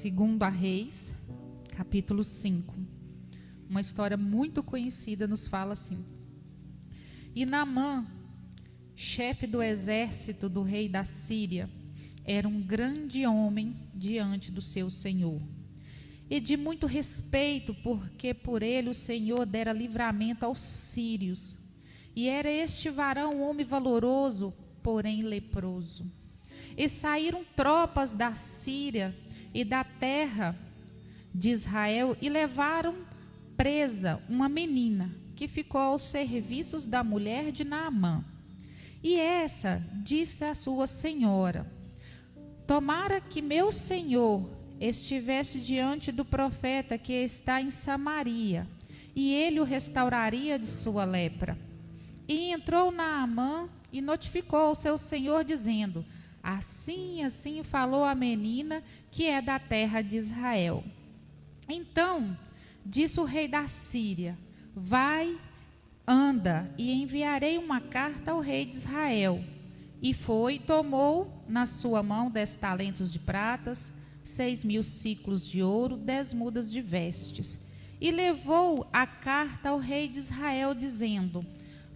Segundo a Reis, capítulo 5. Uma história muito conhecida nos fala assim. E Naamã, chefe do exército do rei da Síria, era um grande homem diante do seu senhor, e de muito respeito, porque por ele o Senhor dera livramento aos sírios. E era este varão homem valoroso, porém leproso. E saíram tropas da Síria e da terra de Israel e levaram presa uma menina que ficou aos serviços da mulher de Naamã. E essa disse à sua senhora: tomara que meu senhor estivesse diante do profeta que está em Samaria, e ele o restauraria de sua lepra. E entrou Naamã e notificou ao seu senhor, dizendo: assim falou a menina que é da terra de Israel. Então disse o rei da Síria: vai, anda, e enviarei uma carta ao rei de Israel. E foi, tomou na sua mão 10 talentos de pratas, 6.000 siclos de ouro, 10 mudas de vestes. E levou a carta ao rei de Israel, dizendo: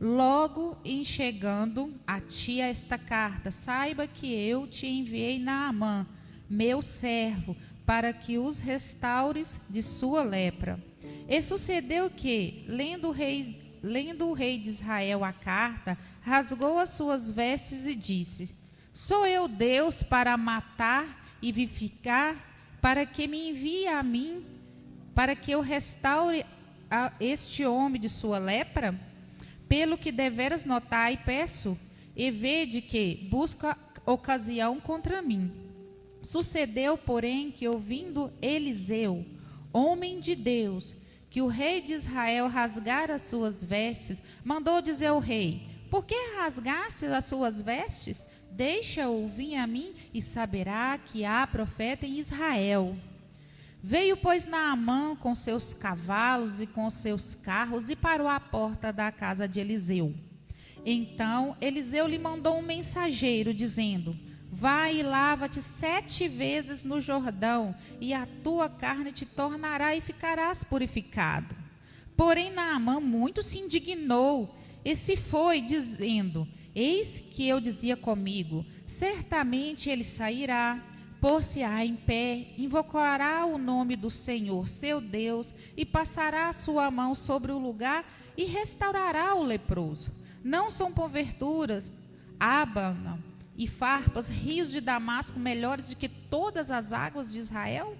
logo em chegando a ti esta carta, saiba que eu te enviei Naamã, meu servo, para que os restaures de sua lepra. E sucedeu que, lendo o rei de Israel a carta, rasgou as suas vestes e disse: sou eu Deus para matar e vivificar, para que me envie a mim, para que eu restaure a este homem de sua lepra? Pelo que deveras notar e peço, e vede que busca ocasião contra mim. Sucedeu, porém, que ouvindo Eliseu, homem de Deus, que o rei de Israel rasgara as suas vestes, mandou dizer ao rei: por que rasgaste as suas vestes? Deixa-o vir a mim e saberá que há profeta em Israel. Veio, pois, Naamã com seus cavalos e com seus carros e parou à porta da casa de Eliseu. Então Eliseu lhe mandou um mensageiro, dizendo: vai e lava-te 7 vezes no Jordão, e a tua carne te tornará e ficarás purificado. Porém Naamã muito se indignou e se foi, dizendo: eis que eu dizia comigo, certamente ele sairá, pôr-se-á em pé, invocará o nome do Senhor, seu Deus, e passará a sua mão sobre o lugar e restaurará o leproso. Não são porventuras Abana e farpas, rios de Damasco, melhores do que todas as águas de Israel?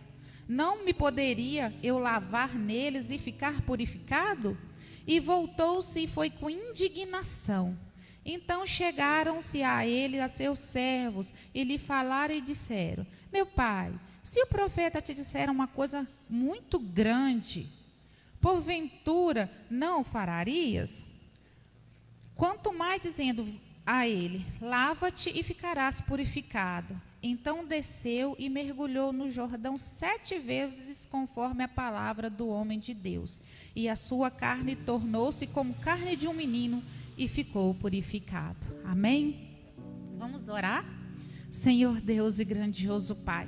Não me poderia eu lavar neles e ficar purificado? E voltou-se e foi com indignação. Então chegaram-se a ele, a seus servos, e lhe falaram e disseram: meu pai, se o profeta te disser uma coisa muito grande, porventura não o fararias? Quanto mais dizendo a ele: lava-te e ficarás purificado. Então desceu e mergulhou no Jordão 7 vezes, conforme a palavra do homem de Deus. E a sua carne tornou-se como carne de um menino, e ficou purificado. Amém? Vamos orar? Senhor Deus e grandioso Pai,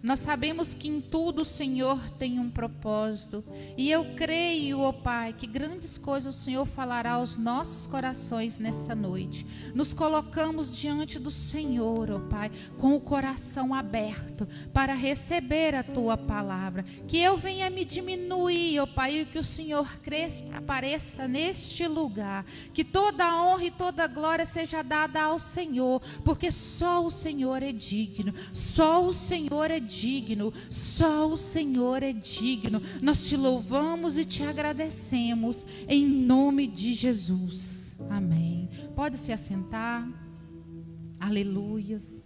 nós sabemos que em tudo o Senhor tem um propósito, e eu creio, ó Pai, que grandes coisas o Senhor falará aos nossos corações nessa noite. Nos colocamos diante do Senhor, ó Pai, com o coração aberto para receber a Tua palavra. Que eu venha me diminuir, ó Pai, e que o Senhor cresça, apareça neste lugar. Que toda a honra e toda a glória seja dada ao Senhor, porque só o Senhor é digno, só o Senhor é digno, só o Senhor é digno. Nós te louvamos e te agradecemos em nome de Jesus. Amém. Pode se assentar. Aleluias.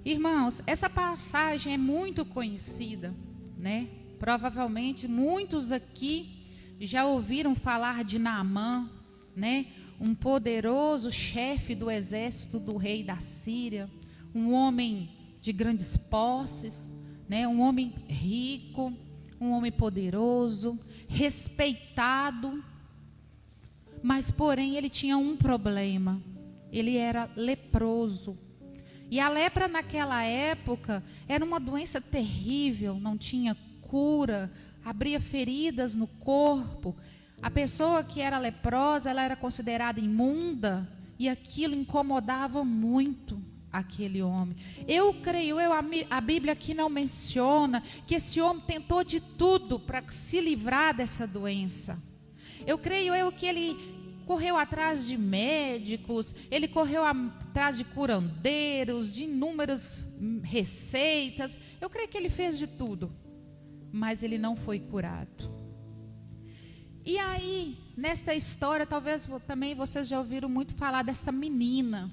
Irmãos, essa passagem é muito conhecida, né? Provavelmente muitos aqui já ouviram falar de Naamã, né? Um poderoso chefe do exército do rei da Síria, um homem de grandes posses, né? Um homem rico, um homem poderoso, respeitado, mas porém ele tinha um problema: ele era leproso. E a lepra naquela época era uma doença terrível, não tinha cura, abria feridas no corpo. A pessoa que era leprosa, ela era considerada imunda, e aquilo incomodava muito aquele homem. Eu creio, a Bíblia aqui não menciona que esse homem tentou de tudo para se livrar dessa doença. Eu creio que ele correu atrás de médicos, ele correu atrás de curandeiros, de inúmeras receitas. Eu creio que ele fez de tudo, mas ele não foi curado. E aí, nesta história, talvez também vocês já ouviram muito falar dessa menina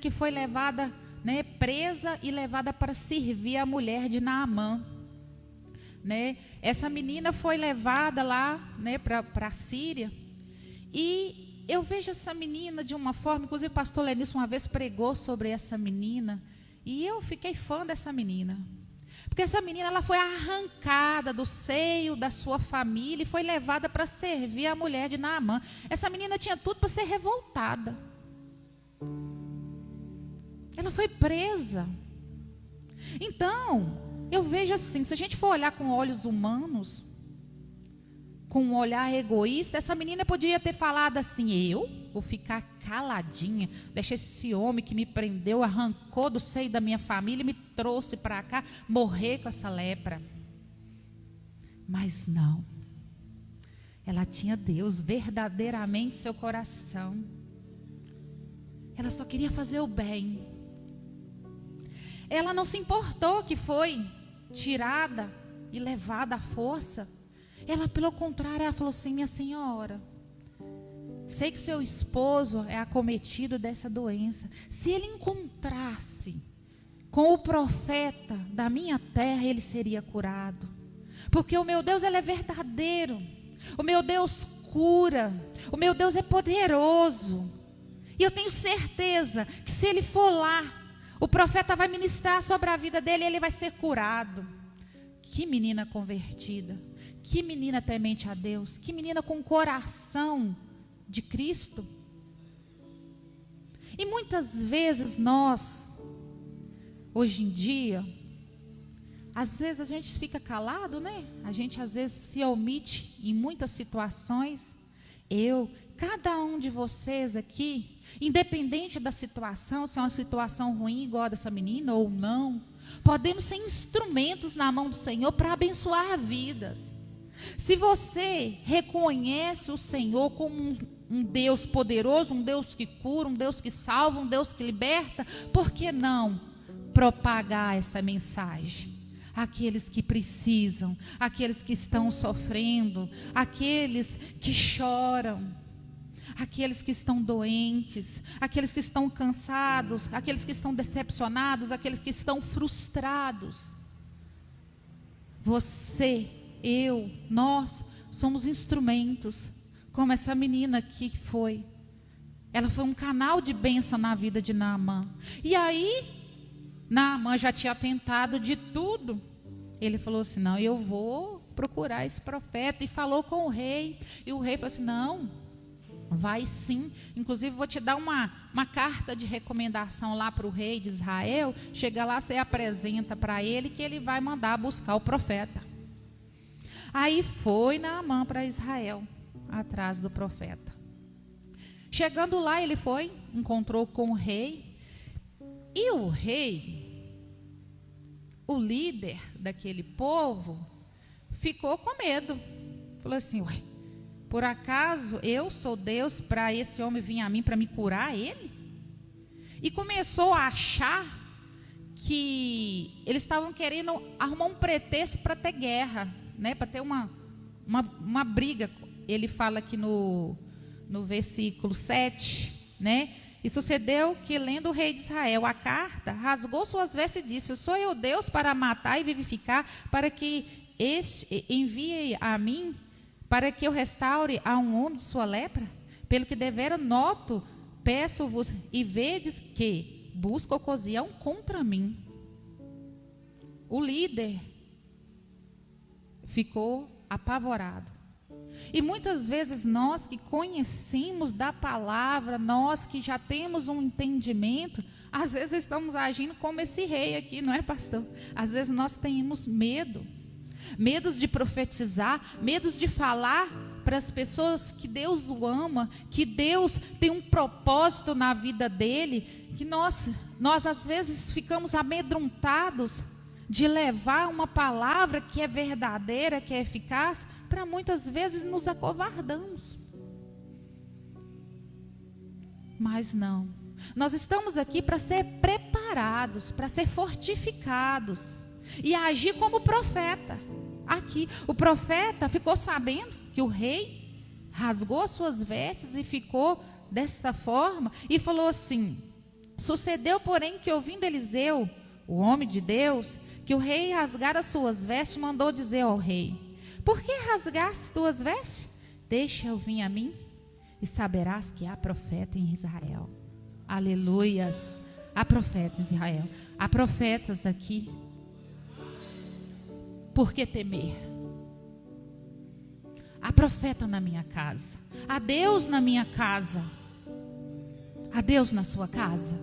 que foi levada, né, presa e levada para servir a mulher de Naamã, né? Essa menina foi levada lá, né, para a Síria. E eu vejo essa menina de uma forma, inclusive o pastor Lenício uma vez pregou sobre essa menina, e eu fiquei fã dessa menina. Porque essa menina, ela foi arrancada do seio da sua família e foi levada para servir a mulher de Naamã. Essa menina tinha tudo para ser revoltada. Ela foi presa. Então, eu vejo assim, se a gente for olhar com olhos humanos, com um olhar egoísta, essa menina podia ter falado assim: eu vou ficar caladinha, deixa esse homem que me prendeu, arrancou do seio da minha família e me trouxe para cá, morrer com essa lepra. Mas não, ela tinha Deus verdadeiramente em seu coração. Ela só queria fazer o bem. Ela não se importou que foi tirada e levada à força. Ela, pelo contrário, ela falou assim: minha senhora, sei que seu esposo é acometido dessa doença. Se ele encontrasse com o profeta da minha terra, ele seria curado. Porque o meu Deus, ele é verdadeiro. O meu Deus cura. O meu Deus é poderoso. E eu tenho certeza que se ele for lá, o profeta vai ministrar sobre a vida dele e ele vai ser curado. Que menina convertida. Que menina temente a Deus. Que menina com coração de Cristo. E muitas vezes nós, hoje em dia, às vezes a gente fica calado, né? A gente às vezes se omite em muitas situações. Cada um de vocês aqui, independente da situação, se é uma situação ruim igual a dessa menina ou não, podemos ser instrumentos na mão do Senhor para abençoar vidas. Se você reconhece o Senhor como um Deus poderoso, um Deus que cura, um Deus que salva, um Deus que liberta, por que não propagar essa mensagem? Aqueles que precisam, aqueles que estão sofrendo, aqueles que choram, aqueles que estão doentes, aqueles que estão cansados, aqueles que estão decepcionados, aqueles que estão frustrados. Você, nós somos instrumentos, como essa menina aqui foi. Ela foi um canal de bênção na vida de Naamã. E aí, Naamã já tinha tentado de tudo. Ele falou assim: não, eu vou procurar esse profeta. E falou com o rei. E o rei falou assim: não, vai sim. Inclusive vou te dar uma carta de recomendação lá para o rei de Israel. Chega lá, você apresenta para ele que ele vai mandar buscar o profeta. Aí foi Naamã para Israel, atrás do profeta. Chegando lá, ele foi, encontrou com o rei. E o rei, o líder daquele povo, ficou com medo. Falou assim: ué, por acaso eu sou Deus para esse homem vir a mim para me curar ele? E começou a achar que eles estavam querendo arrumar um pretexto para ter guerra, né? Para ter uma briga. Ele fala aqui no versículo 7, né? E sucedeu que, lendo o rei de Israel a carta, rasgou suas vestes e disse: sou eu Deus para matar e vivificar, para que este envie a mim, para que eu restaure a um homem de sua lepra? Pelo que devera noto, peço-vos, e vedes que busca ocasião contra mim. O líder ficou apavorado. E muitas vezes nós que conhecemos da palavra, nós que já temos um entendimento, às vezes estamos agindo como esse rei aqui, não é, pastor? Às vezes nós temos medo. Medos de profetizar, medos de falar para as pessoas que Deus o ama, que Deus tem um propósito na vida dele, que nós às vezes ficamos amedrontados de levar uma palavra que é verdadeira, que é eficaz, para muitas vezes nos acovardamos. Mas não, nós estamos aqui para ser preparados, para ser fortificados e agir como profeta. Aqui, o profeta ficou sabendo que o rei rasgou suas vestes e ficou desta forma e falou assim: sucedeu, porém, que ouvindo Eliseu, o homem de Deus, que o rei rasgara suas vestes, mandou dizer ao rei: por que rasgaste tuas vestes? Deixa eu vir a mim e saberás que há profeta em Israel. Aleluias. Há profetas em Israel. Há profetas aqui. Por que temer? Há profeta na minha casa. Há Deus na minha casa. Há Deus na sua casa.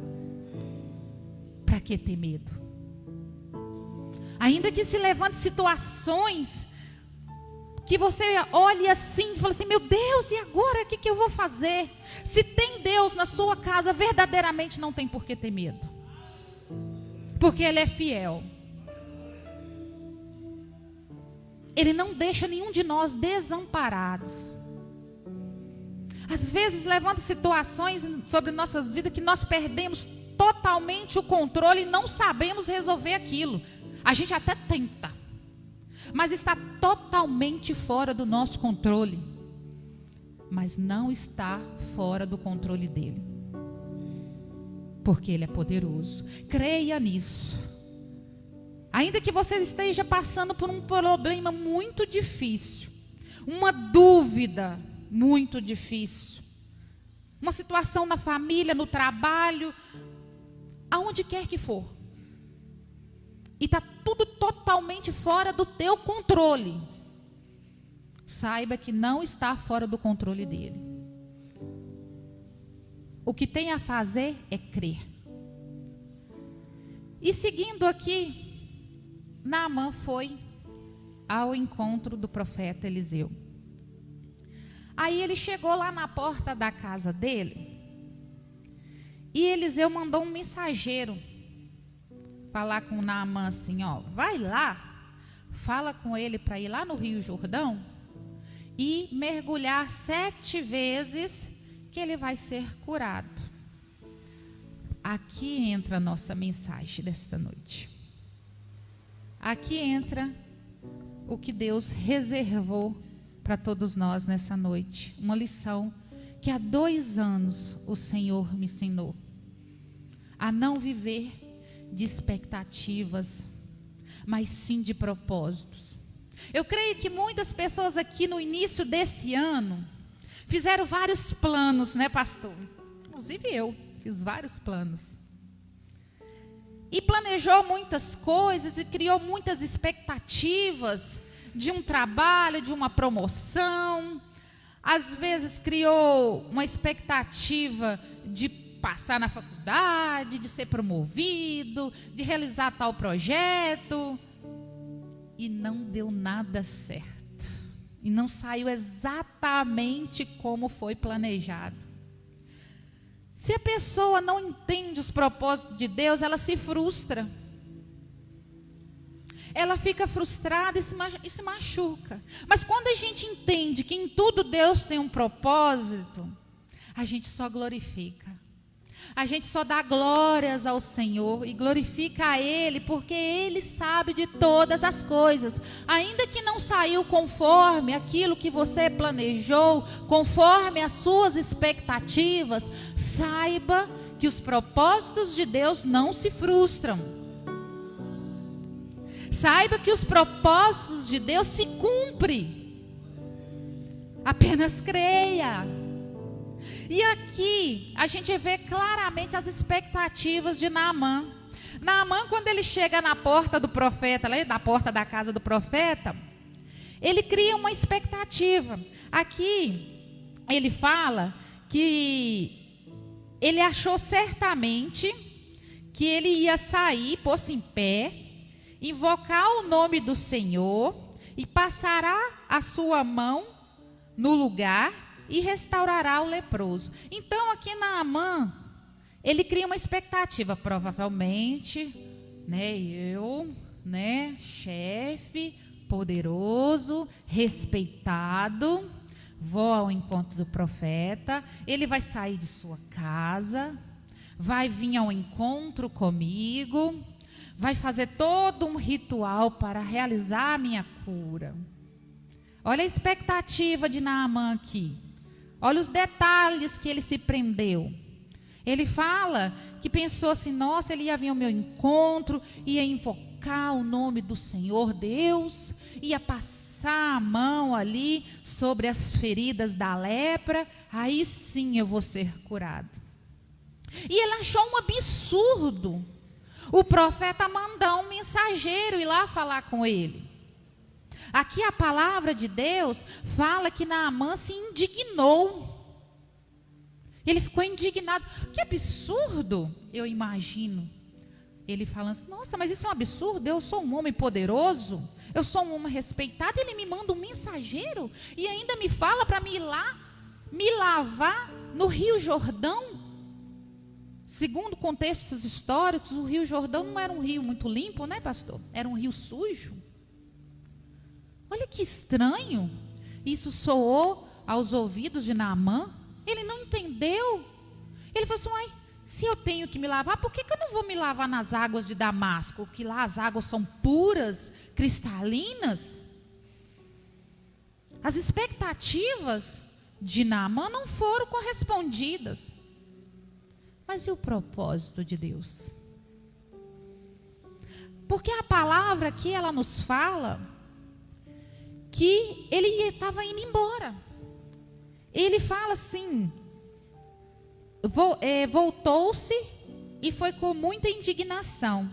Para que ter medo? Ainda que se levante situações que você olhe assim e fala assim: meu Deus, e agora o que eu vou fazer? Se tem Deus na sua casa, verdadeiramente não tem por que ter medo. Porque Ele é fiel. Ele não deixa nenhum de nós desamparados. Às vezes levanta situações sobre nossas vidas que nós perdemos totalmente o controle e não sabemos resolver aquilo. A gente até tenta, mas está totalmente fora do nosso controle. Mas não está fora do controle dele. Porque ele é poderoso. Creia nisso. Ainda que você esteja passando por um problema muito difícil, uma dúvida muito difícil, uma situação na família, no trabalho, aonde quer que for, e está tudo totalmente fora do teu controle, saiba que não está fora do controle dele. O que tem a fazer é crer. E seguindo aqui, Naamã foi ao encontro do profeta Eliseu. Aí ele chegou lá na porta da casa dele, e Eliseu mandou um mensageiro falar com Naamã assim: ó, vai lá, fala com ele para ir lá no Rio Jordão e mergulhar 7 vezes, que ele vai ser curado. Aqui entra a nossa mensagem desta noite. Aqui entra o que Deus reservou para todos nós nessa noite. Uma lição que há 2 anos o Senhor me ensinou. A não viver de expectativas, mas sim de propósitos. Eu creio que muitas pessoas aqui no início desse ano fizeram vários planos, né, pastor? Inclusive eu fiz vários planos. E planejou muitas coisas e criou muitas expectativas de um trabalho, de uma promoção. Às vezes criou uma expectativa de passar na faculdade, de ser promovido, de realizar tal projeto. E não deu nada certo. E não saiu exatamente como foi planejado. Se a pessoa não entende os propósitos de Deus, ela se frustra. Ela fica frustrada e se machuca. Mas quando a gente entende que em tudo Deus tem um propósito, a gente só glorifica. A gente só dá glórias ao Senhor e glorifica a Ele, porque Ele sabe de todas as coisas. Ainda que não saiu conforme aquilo que você planejou, conforme as suas expectativas, saiba que os propósitos de Deus não se frustram. Saiba que os propósitos de Deus se cumprem. Apenas creia. E aqui a gente vê claramente as expectativas de Naamã. Naamã, quando ele chega na porta do profeta, lá na porta da casa do profeta, Ele cria uma expectativa. Aqui, ele fala que ele achou certamente que ele ia sair, pôr-se em pé, invocar o nome do Senhor e passará a sua mão no lugar e restaurará o leproso. Então, aqui Naamã, ele cria uma expectativa, provavelmente, chefe, poderoso, respeitado, vou ao encontro do profeta, ele vai sair de sua casa, vai vir ao encontro comigo, vai fazer todo um ritual para realizar a minha cura. Olha a expectativa de Naamã aqui. Olha os detalhes que ele se prendeu. Ele fala que pensou assim, nossa, ele ia vir ao meu encontro, ia invocar o nome do Senhor Deus, ia passar a mão ali sobre as feridas da lepra, aí sim eu vou ser curado. E ele achou um absurdo o profeta mandar um mensageiro ir lá falar com ele. Aqui a palavra de Deus fala que Naamã se indignou. Ele ficou indignado. Que absurdo, eu imagino. Ele falando assim, nossa, mas isso é um absurdo, eu sou um homem poderoso, eu sou um homem respeitado, ele me manda um mensageiro e ainda me fala para mim ir lá, me lavar no Rio Jordão. Segundo contextos históricos, o Rio Jordão não era um rio muito limpo, né, pastor? Era um rio sujo. Olha que estranho. Isso soou aos ouvidos de Naamã. Ele não entendeu. Ele falou assim, se eu tenho que me lavar, por que eu não vou me lavar nas águas de Damasco? Que lá as águas são puras, cristalinas. As expectativas de Naamã não foram correspondidas. Mas e o propósito de Deus? Porque a palavra aqui, ela nos fala que ele estava indo embora. Ele fala assim, voltou-se e foi com muita indignação.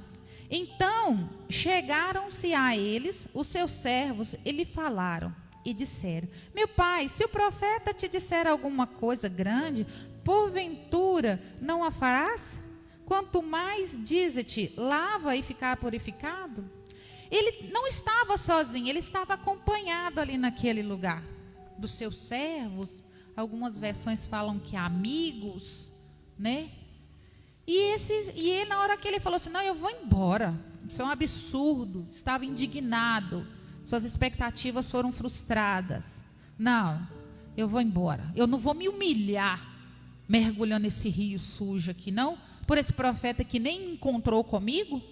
Então, chegaram-se a eles, os seus servos, e lhe falaram e disseram, meu pai, se o profeta te disser alguma coisa grande, porventura não a farás? Quanto mais dize-te, lava e ficar purificado? Ele não estava sozinho, ele estava acompanhado ali naquele lugar. Dos seus servos, algumas versões falam que amigos, né? E ele, na hora que ele falou assim, não, eu vou embora, isso é um absurdo, estava indignado, suas expectativas foram frustradas. Não, eu vou embora, eu não vou me humilhar, mergulhando nesse rio sujo aqui, não, por esse profeta que nem encontrou comigo.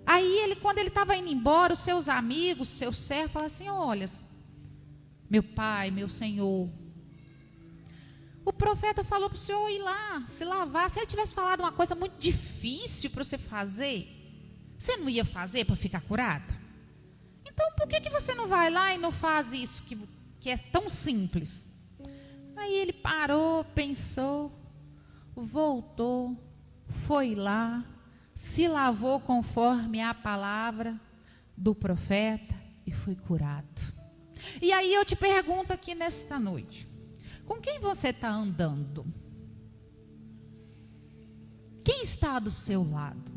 Aí quando ele estava indo embora, os seus amigos, os seus servos, falaram assim, olha, meu pai, meu senhor, o profeta falou para o senhor ir lá, se lavar. Se ele tivesse falado uma coisa muito difícil para você fazer, você não ia fazer para ficar curado? Então por que você não vai lá e não faz isso que é tão simples? Aí ele parou, pensou, voltou, foi lá, se lavou conforme a palavra do profeta e foi curado. E aí eu te pergunto aqui nesta noite, com quem você está andando? Quem está do seu lado?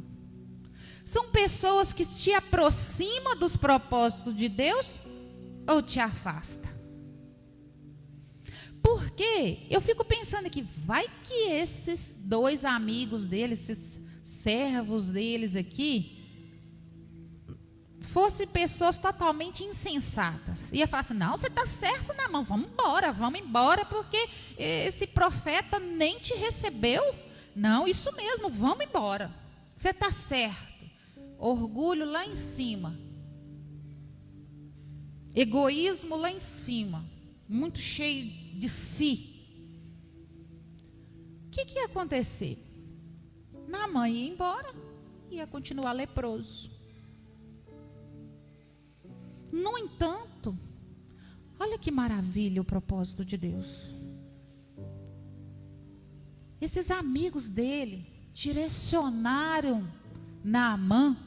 São pessoas que te aproximam dos propósitos de Deus ou te afasta? Porque eu fico pensando aqui, vai que esses dois amigos deles, esses servos deles aqui, fossem pessoas totalmente insensatas. Ia falar assim, não, você está certo na mão, vamos embora, porque esse profeta nem te recebeu. Não, isso mesmo, vamos embora. Você está certo. Orgulho lá em cima. Egoísmo lá em cima. Muito cheio de si. O que ia acontecer? Naamã ia embora, ia continuar leproso. No entanto, olha que maravilha o propósito de Deus. Esses amigos dele direcionaram Naamã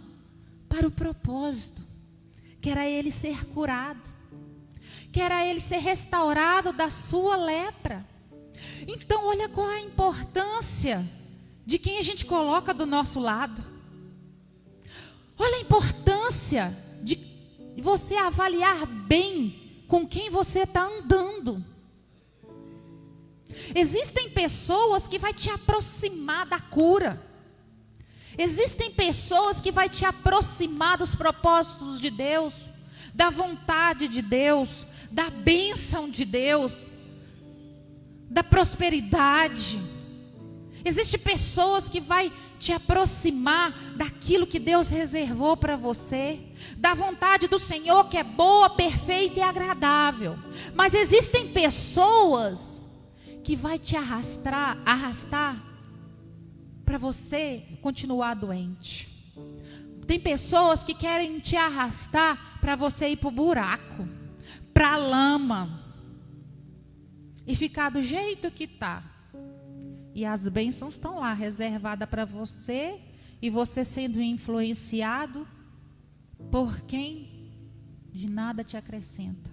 para o propósito. queira ele ser curado, queira ele ser restaurado da sua lepra. Então olha qual é a importância de quem a gente coloca do nosso lado. Olha a importância de você avaliar bem com quem você está andando. Existem pessoas que vai te aproximar da cura. Existem pessoas que vai te aproximar dos propósitos de Deus, da vontade de Deus, da bênção de Deus, da prosperidade. Existem pessoas que vai te aproximar daquilo que Deus reservou para você, da vontade do Senhor que é boa, perfeita e agradável. Mas existem pessoas que vai te arrastar para você continuar doente. Tem pessoas que querem te arrastar para você ir para o buraco, para a lama, e ficar do jeito que está. E as bênçãos estão lá, reservadas para você, e você sendo influenciado por quem de nada te acrescenta.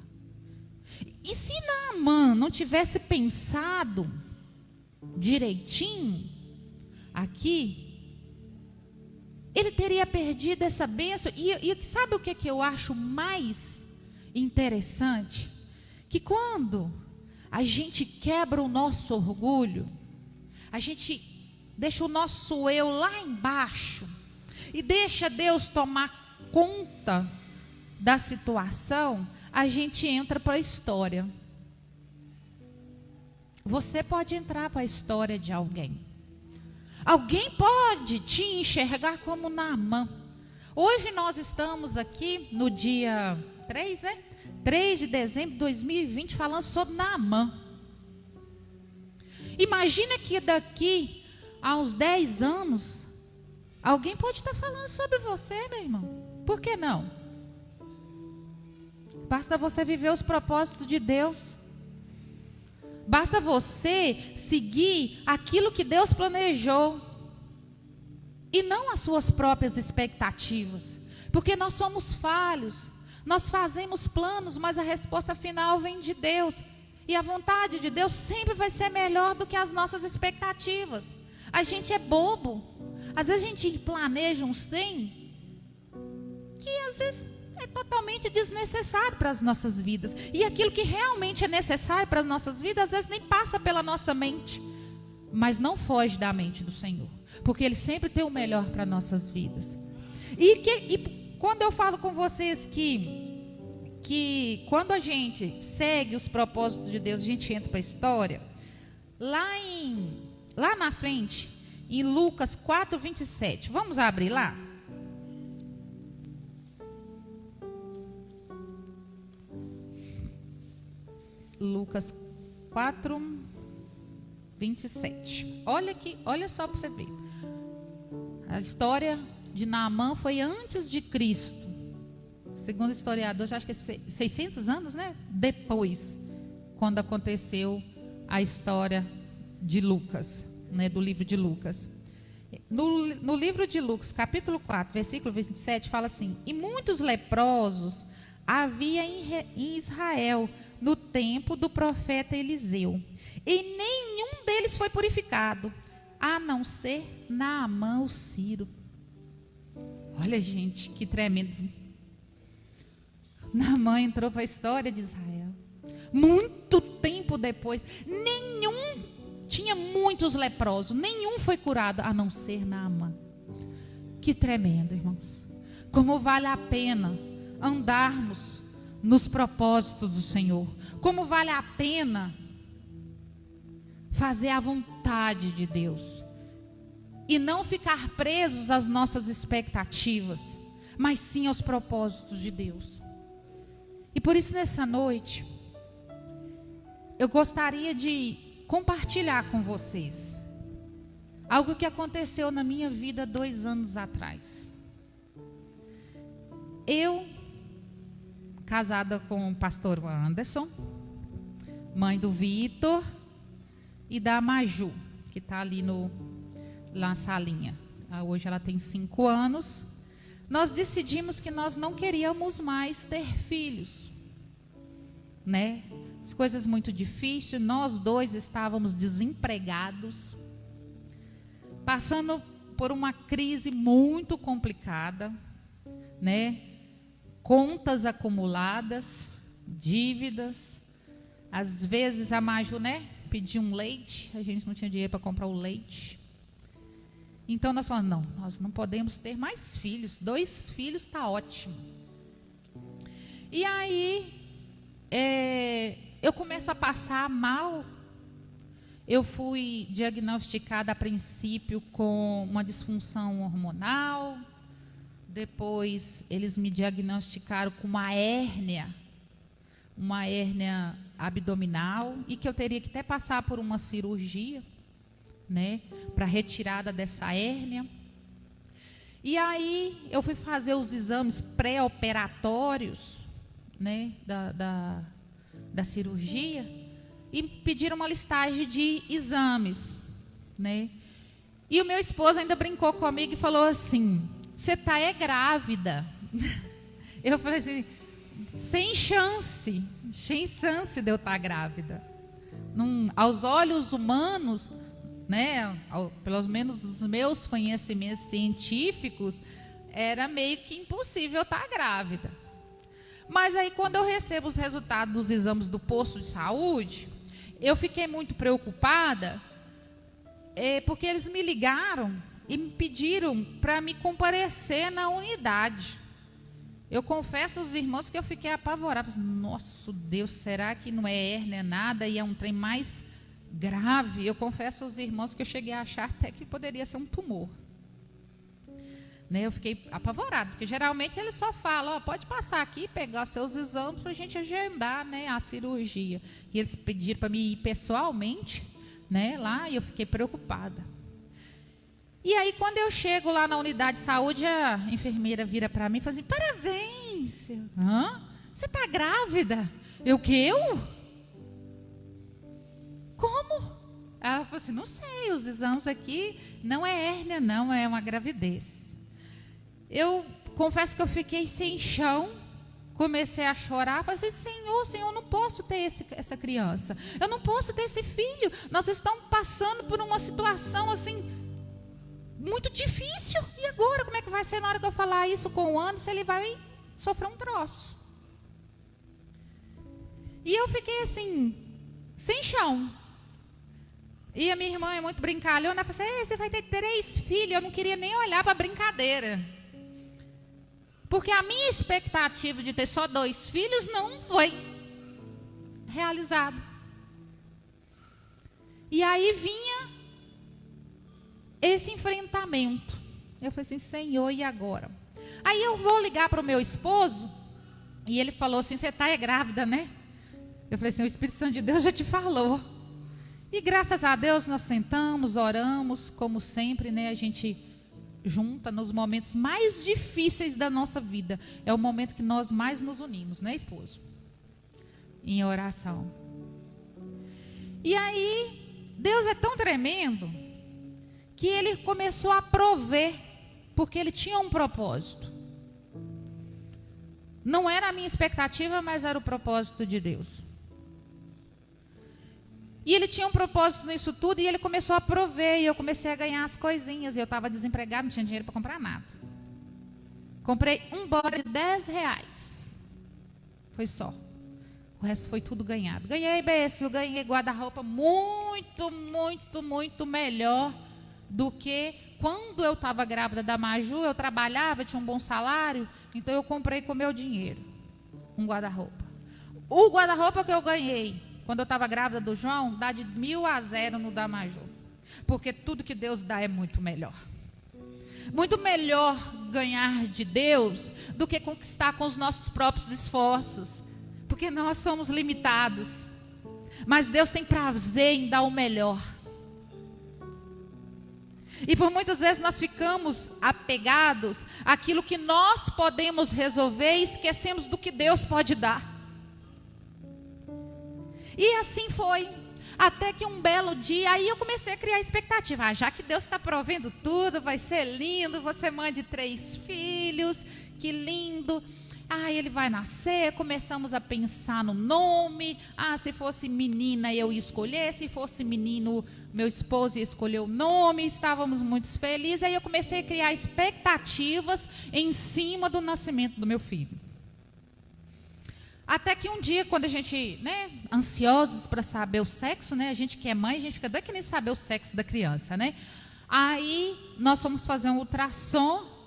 E se Naamã não tivesse pensado direitinho aqui, ele teria perdido essa bênção. E sabe o que eu acho mais interessante? Que quando a gente quebra o nosso orgulho, a gente deixa o nosso eu lá embaixo e deixa Deus tomar conta da situação, a gente entra para a história. Você pode entrar para a história de alguém. Alguém pode te enxergar como Naamã. Hoje nós estamos aqui no dia 3, né? 3 de dezembro de 2020, falando sobre Naamã. Imagina que daqui a uns 10 anos, alguém pode estar falando sobre você, meu irmão. Por que não? Basta você viver os propósitos de Deus. Basta você seguir aquilo que Deus planejou. E não as suas próprias expectativas. Porque nós somos falhos. Nós fazemos planos, mas a resposta final vem de Deus. E a vontade de Deus sempre vai ser melhor do que as nossas expectativas. A gente é bobo. Às vezes a gente planeja uns trem que às vezes é totalmente desnecessário para as nossas vidas. E aquilo que realmente é necessário para as nossas vidas, às vezes nem passa pela nossa mente. Mas não foge da mente do Senhor. Porque Ele sempre tem o melhor para nossas vidas. E quando eu falo com vocês que quando a gente segue os propósitos de Deus, a gente entra para a história. Lá na frente, em Lucas 4:27. Vamos abrir lá? Lucas 4:27. Olha só para você ver. A história de Naamã foi antes de Cristo. Segundo historiadores, acho que é 600 anos, né? Depois, quando aconteceu a história de Lucas, né? Do livro de Lucas. No livro de Lucas, capítulo 4, versículo 27, fala assim: e muitos leprosos havia em Israel no tempo do profeta Eliseu, e nenhum deles foi purificado, a não ser Naamã o sírio. Olha, gente, que tremendo. Naamã entrou para a história de Israel. Muito tempo depois, tinha muitos leprosos, nenhum foi curado, a não ser Naamã. Que tremendo, irmãos. Como vale a pena andarmos nos propósitos do Senhor. Como vale a pena fazer a vontade de Deus. E não ficar presos às nossas expectativas, mas sim aos propósitos de Deus. E por isso nessa noite, eu gostaria de compartilhar com vocês algo que aconteceu na minha vida 2 anos atrás. Eu, casada com o pastor Anderson, mãe do Vitor e da Maju, que está ali na salinha. Hoje ela tem 5 anos. nós decidimos que nós não queríamos mais ter filhos, né? As coisas muito difíceis, nós dois estávamos desempregados, passando por uma crise muito complicada, né? Contas acumuladas, dívidas. Às vezes a Maju, né, pedia um leite, a gente não tinha dinheiro para comprar o leite. Então nós falamos, não, nós não podemos ter mais filhos, 2 filhos está ótimo. E aí, eu começo a passar mal. Eu fui diagnosticada a princípio com uma disfunção hormonal. Depois eles me diagnosticaram com uma hérnia abdominal, e que eu teria que até passar por uma cirurgia, né, para retirada dessa hérnia. E aí eu fui fazer os exames pré-operatórios, né, da cirurgia, e pediram uma listagem de exames, né? E o meu esposo ainda brincou comigo e falou assim: você está grávida. Eu falei assim, sem chance de eu estar grávida. Aos olhos humanos, né, pelo menos os meus conhecimentos científicos, era meio que impossível eu estar grávida. Mas aí, quando eu recebo os resultados dos exames do posto de saúde, eu fiquei muito preocupada, porque eles me ligaram e me pediram para me comparecer na unidade. Eu confesso aos irmãos que eu fiquei apavorada. Nossa Deus, será que não é hérnia nada e é um trem mais grave? Eu confesso aos irmãos que eu cheguei a achar até que poderia ser um tumor. Né, eu fiquei apavorada, porque geralmente eles só falam, pode passar aqui, pegar seus exames para a gente agendar, né, a cirurgia. E eles pediram para mim ir pessoalmente, né, lá, e eu fiquei preocupada. E aí, quando eu chego lá na unidade de saúde, a enfermeira vira para mim e fala assim: parabéns! Hã? Você está grávida? Eu que eu? Como? Ela falou assim: não sei, os exames aqui não é hérnia, não, é uma gravidez. Eu confesso que eu fiquei sem chão, comecei a chorar, falei assim: Senhor, eu não posso ter essa criança, eu não posso ter esse filho, nós estamos passando por uma situação assim, muito difícil, e agora como é que vai ser na hora que eu falar isso com o Anderson, ele vai sofrer um troço. E eu fiquei assim, sem chão. E a minha irmã é muito brincalhona, ela falou assim: você vai ter 3 filhos, eu não queria nem olhar para a brincadeira. Porque a minha expectativa de ter só 2 filhos não foi realizada. E aí vinha esse enfrentamento. Eu falei assim: Senhor, e agora? Aí eu vou ligar para o meu esposo, e ele falou assim: você está grávida, né? Eu falei assim: o Espírito Santo de Deus já te falou. E graças a Deus nós sentamos, oramos, como sempre, né? A gente junta nos momentos mais difíceis da nossa vida. É o momento que nós mais nos unimos, né, esposo? Em oração. E aí, Deus é tão tremendo que Ele começou a prover, porque Ele tinha um propósito. Não era a minha expectativa, mas era o propósito de Deus. E Ele tinha um propósito nisso tudo, e Ele começou a prover, e eu comecei a ganhar as coisinhas, e eu estava desempregada, não tinha dinheiro para comprar nada. Comprei um bode de R$10. Foi só. O resto foi tudo ganhado. Ganhei BS, ganhei guarda-roupa muito, muito, muito melhor do que quando eu estava grávida da Maju. Eu trabalhava, tinha um bom salário, então eu comprei com o meu dinheiro um guarda-roupa. O guarda-roupa que eu ganhei quando eu estava grávida do João, dá de 1.000-0 no da Maju. Porque tudo que Deus dá é muito melhor. Muito melhor ganhar de Deus do que conquistar com os nossos próprios esforços. Porque nós somos limitados. Mas Deus tem prazer em dar o melhor. E por muitas vezes nós ficamos apegados àquilo que nós podemos resolver e esquecemos do que Deus pode dar. E assim foi. Até que um belo dia, aí eu comecei a criar expectativa. Já que Deus está provendo tudo, vai ser lindo, você mande 3 filhos, que lindo. Ele vai nascer, começamos a pensar no nome. Se fosse menina eu ia escolher, se fosse menino meu esposo ia escolher o nome. Estávamos muito felizes. Aí eu comecei a criar expectativas em cima do nascimento do meu filho. Até que um dia, quando a gente, ansiosos para saber o sexo, a gente que é mãe, a gente fica doido que nem saber o sexo da criança, Aí nós fomos fazer um ultrassom.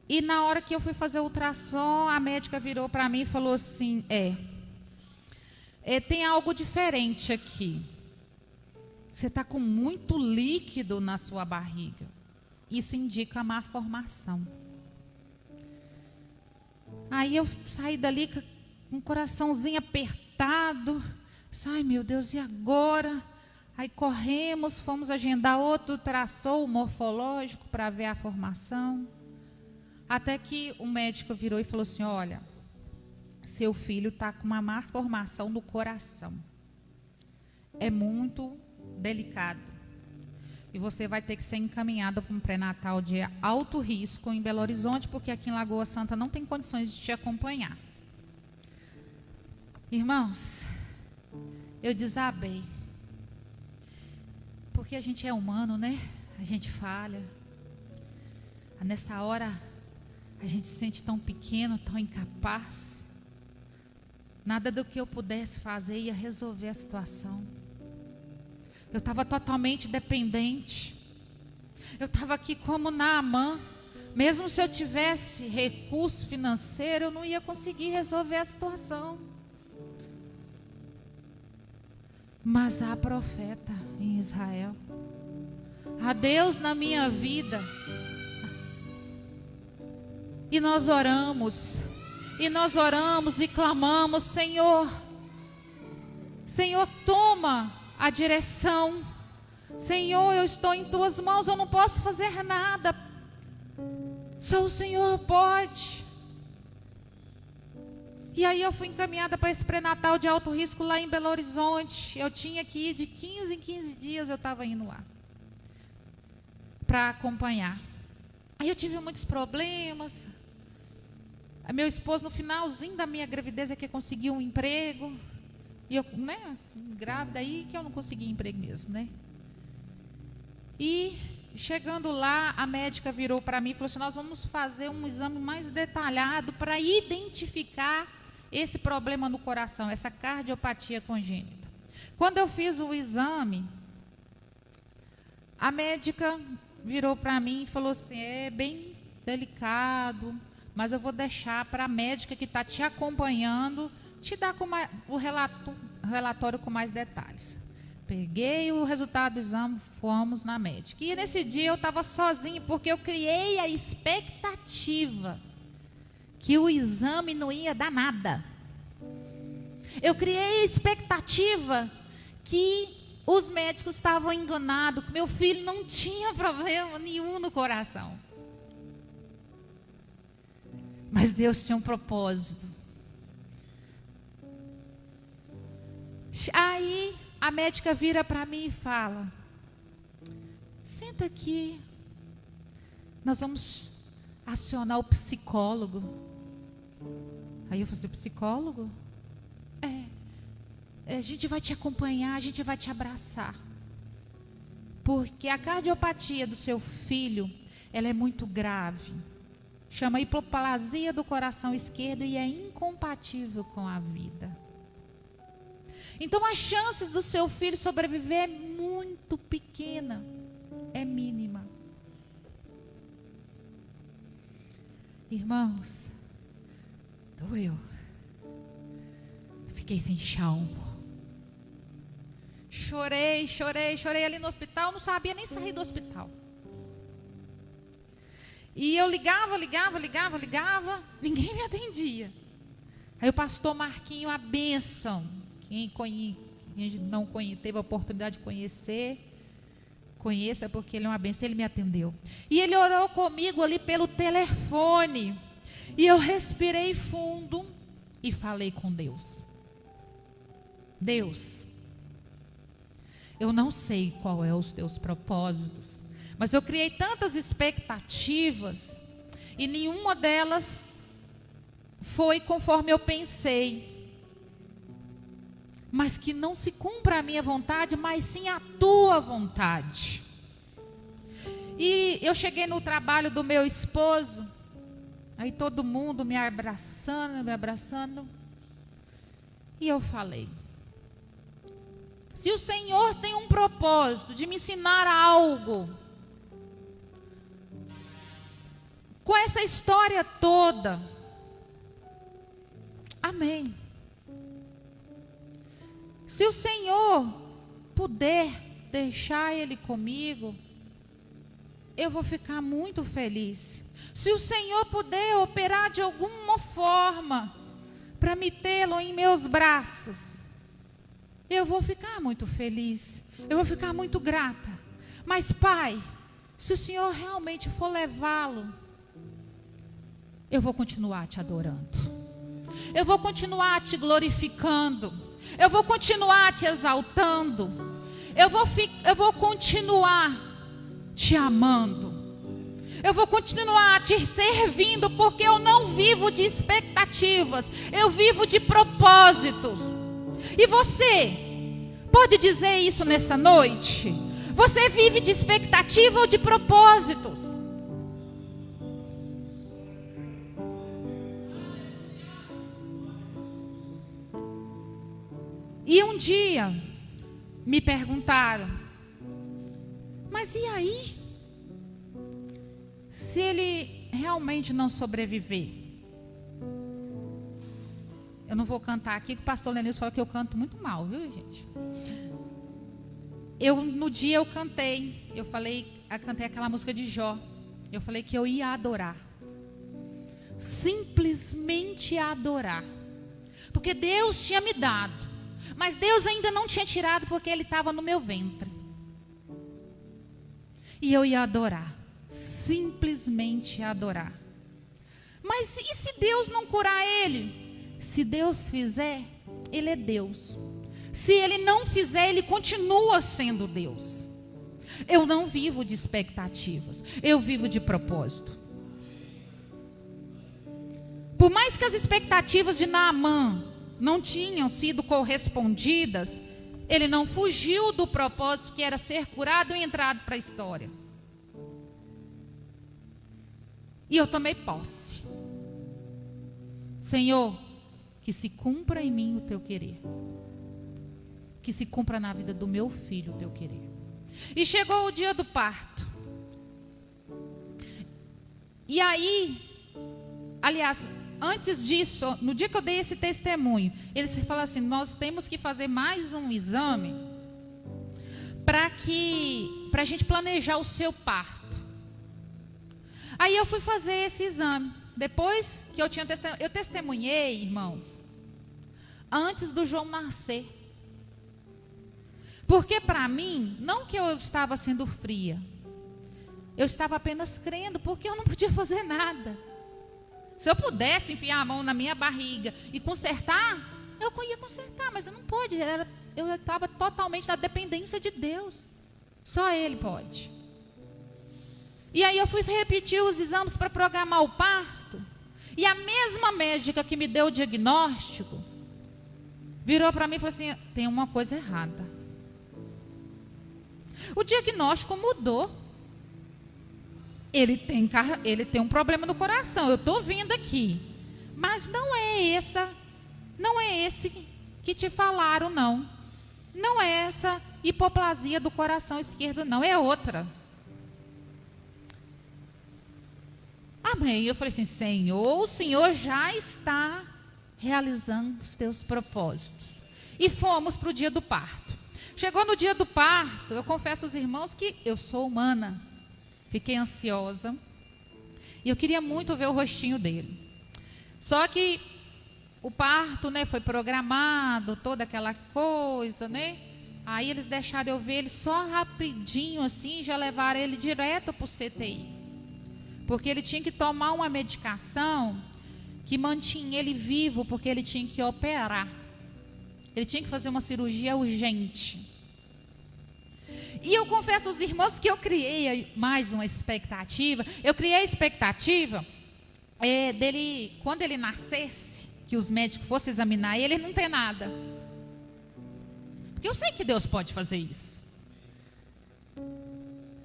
E na hora que eu fui fazer o ultrassom, a médica virou para mim e falou assim, tem algo diferente aqui. Você está com muito líquido na sua barriga. Isso indica má formação. Aí eu saí dali com um coraçãozinho apertado. Ai, meu Deus, e agora? Aí corremos, fomos agendar outro ultrassom morfológico para ver a formação. Até que o médico virou e falou assim, olha, seu filho está com uma má formação no coração. É muito delicado. E você vai ter que ser encaminhada para um pré-natal de alto risco em Belo Horizonte, porque aqui em Lagoa Santa não tem condições de te acompanhar. Irmãos, eu desabei. Porque a gente é humano, A gente falha. Nessa hora, a gente se sente tão pequeno, tão incapaz. Nada do que eu pudesse fazer ia resolver a situação. Eu estava totalmente dependente. Eu estava aqui como Naamã. Mesmo se eu tivesse recurso financeiro, eu não ia conseguir resolver a situação. Mas há profeta em Israel. Há Deus na minha vida. E nós oramos e clamamos, Senhor, toma a direção. Senhor, eu estou em tuas mãos, eu não posso fazer nada. Só o Senhor pode. E aí eu fui encaminhada para esse pré-natal de alto risco lá em Belo Horizonte. Eu tinha que ir de 15 em 15 dias, eu estava indo lá para acompanhar. Aí eu tive muitos problemas. Meu esposo, no finalzinho da minha gravidez, é que conseguiu um emprego. E eu, grávida aí, que eu não consegui emprego mesmo, E chegando lá, a médica virou para mim e falou assim, nós vamos fazer um exame mais detalhado para identificar esse problema no coração, essa cardiopatia congênita. Quando eu fiz o exame, a médica virou para mim e falou assim, é bem delicado, mas eu vou deixar para a médica que está te acompanhando, te dar o relatório com mais detalhes. Peguei o resultado do exame, fomos na médica. E nesse dia eu estava sozinha, porque eu criei a expectativa que o exame não ia dar nada. Eu criei a expectativa que os médicos estavam enganados, que meu filho não tinha problema nenhum no coração. Mas Deus tinha um propósito. Aí a médica vira para mim e fala, senta aqui, nós vamos acionar o psicólogo. Aí eu falei, psicólogo? A gente vai te acompanhar, a gente vai te abraçar. Porque a cardiopatia do seu filho, ela é muito grave. Chama hipoplasia do coração esquerdo e é incompatível com a vida. Então a chance do seu filho sobreviver é muito pequena, é mínima. Irmãos, doeu. Fiquei sem chão. Chorei ali no hospital, não sabia nem sair do hospital. E eu ligava, ninguém me atendia. Aí o pastor Marquinho, a bênção, quem não teve a oportunidade de conheça porque ele é uma bênção, ele me atendeu. E ele orou comigo ali pelo telefone. E eu respirei fundo e falei com Deus. Deus, Eu não sei qual é os teus propósitos, mas eu criei tantas expectativas e nenhuma delas foi conforme eu pensei. Mas que não se cumpra a minha vontade, mas sim a tua vontade. E eu cheguei no trabalho do meu esposo, aí todo mundo me abraçando. E eu falei: se o Senhor tem um propósito de me ensinar algo, com essa história toda, amém. Se o Senhor puder deixar Ele comigo, eu vou ficar muito feliz. Se o Senhor puder operar de alguma forma para me tê-lo em meus braços, eu vou ficar muito feliz. Eu vou ficar muito grata. Mas, Pai, se o Senhor realmente for levá-lo, eu vou continuar te adorando. Eu vou continuar te glorificando. Eu vou continuar te exaltando. Eu vou continuar te amando. Eu vou continuar te servindo, porque eu não vivo de expectativas, eu vivo de propósitos. E você pode dizer isso nessa noite? Você vive de expectativa ou de propósitos? E um dia me perguntaram: mas e aí? Se ele realmente não sobreviver? Eu não vou cantar aqui, que o pastor Lenilson falou que eu canto muito mal, viu, gente? No dia eu cantei aquela música de Jó. Eu falei que eu ia adorar. Simplesmente adorar. Porque Deus tinha me dado. Mas Deus ainda não tinha tirado, porque Ele estava no meu ventre. E eu ia adorar. Simplesmente adorar. Mas e se Deus não curar ele? Se Deus fizer, Ele é Deus. Se Ele não fizer, Ele continua sendo Deus. Eu não vivo de expectativas, eu vivo de propósito. Por mais que as expectativas de Naamã não tinham sido correspondidas, ele não fugiu do propósito, que era ser curado e entrado para a história. E eu tomei posse. Senhor, que se cumpra em mim o teu querer. Que se cumpra na vida do meu filho o teu querer. E chegou o dia do parto. E aí, aliás, antes disso, no dia que eu dei esse testemunho, eles falaram assim: nós temos que fazer mais um exame para a gente planejar o seu parto. Aí eu fui fazer esse exame. Depois que eu testemunhei, irmãos, antes do João nascer. Porque para mim, não que eu estava sendo fria, eu estava apenas crendo, porque eu não podia fazer nada. Se eu pudesse enfiar a mão na minha barriga e consertar, eu ia consertar, mas eu não pude. Eu estava totalmente na dependência de Deus. Só Ele pode. E aí eu fui repetir os exames para programar o parto. E a mesma médica que me deu o diagnóstico virou para mim e falou assim: tem uma coisa errada. O diagnóstico mudou. Ele tem um problema no coração. Eu estou vindo aqui. Mas não é esse que te falaram, não. Não é essa hipoplasia do coração esquerdo, não. É outra. Amém. Eu falei assim: Senhor, o Senhor já está realizando os teus propósitos. E fomos para o dia do parto. Chegou no dia do parto, eu confesso aos irmãos que eu sou humana. Fiquei ansiosa. E eu queria muito ver o rostinho dele. Só que o parto, né, foi programado, toda aquela coisa, né? Aí eles deixaram eu ver ele só rapidinho assim, já levaram ele direto para o CTI. Porque ele tinha que tomar uma medicação que mantinha ele vivo, porque ele tinha que operar. Ele tinha que fazer uma cirurgia urgente. E eu confesso aos irmãos que eu criei mais uma expectativa. Eu criei a expectativa dele, quando ele nascesse, que os médicos fossem examinar ele não ter nada. Porque eu sei que Deus pode fazer isso.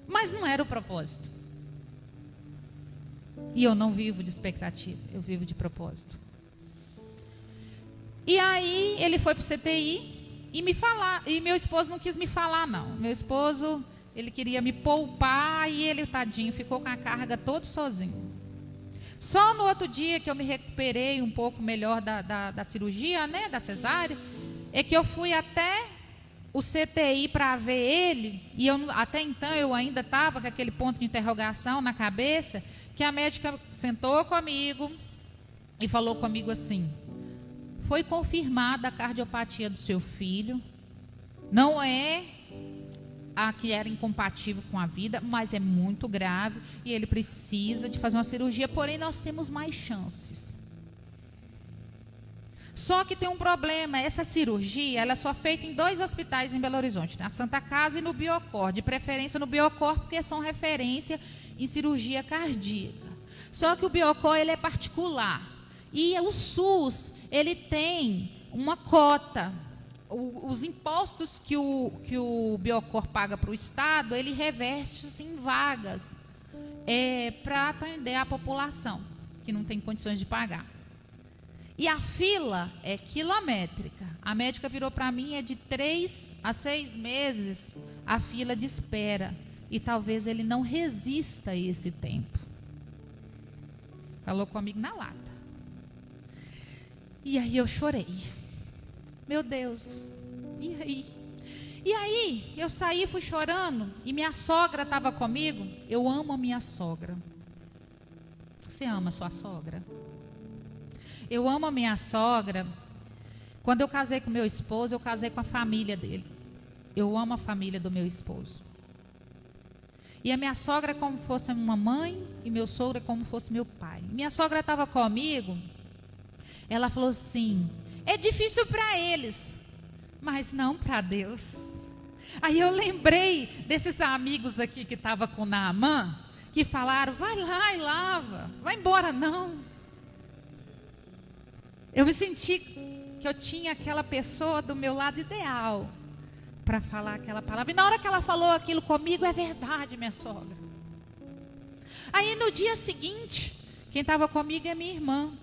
Mas não era o propósito. E eu não vivo de expectativa, eu vivo de propósito. E aí ele foi para o CTI e meu esposo não quis me falar, não. Meu esposo, ele queria me poupar e ele, tadinho, ficou com a carga todo sozinho. Só no outro dia que eu me recuperei um pouco melhor da cirurgia, né, da cesárea, é que eu fui até o CTI para ver ele, e até então eu ainda estava com aquele ponto de interrogação na cabeça, que a médica sentou comigo e falou comigo assim: foi confirmada a cardiopatia do seu filho, não é a que era incompatível com a vida, mas é muito grave e ele precisa de fazer uma cirurgia, porém nós temos mais chances. Só que tem um problema, essa cirurgia, ela é só feita em 2 hospitais em Belo Horizonte, na Santa Casa e no Biocor, de preferência no Biocor, porque são referência em cirurgia cardíaca. Só que o Biocor, ele é particular, e o SUS, ele tem uma cota. Os impostos que o Biocor paga para o Estado, ele reverte em vagas para atender a população, que não tem condições de pagar. E a fila é quilométrica. A médica virou para mim, é de 3 a 6 meses a fila de espera. E talvez ele não resista a esse tempo. Falou comigo na lata. E aí eu chorei. Meu Deus, e aí? E aí eu saí, fui chorando, e minha sogra estava comigo. Eu amo a minha sogra. Você ama a sua sogra? Eu amo a minha sogra. Quando eu casei com meu esposo, eu casei com a família dele. Eu amo a família do meu esposo. E a minha sogra é como se fosse uma mãe, e meu sogro é como se fosse meu pai. Minha sogra estava comigo, ela falou assim: é difícil para eles, mas não para Deus. Aí eu lembrei desses amigos aqui que estavam com Naamã, que falaram: vai lá e lava, vai embora não. Eu me senti que eu tinha aquela pessoa do meu lado ideal para falar aquela palavra. E na hora que ela falou aquilo comigo, é verdade, minha sogra. Aí no dia seguinte, quem estava comigo é minha irmã,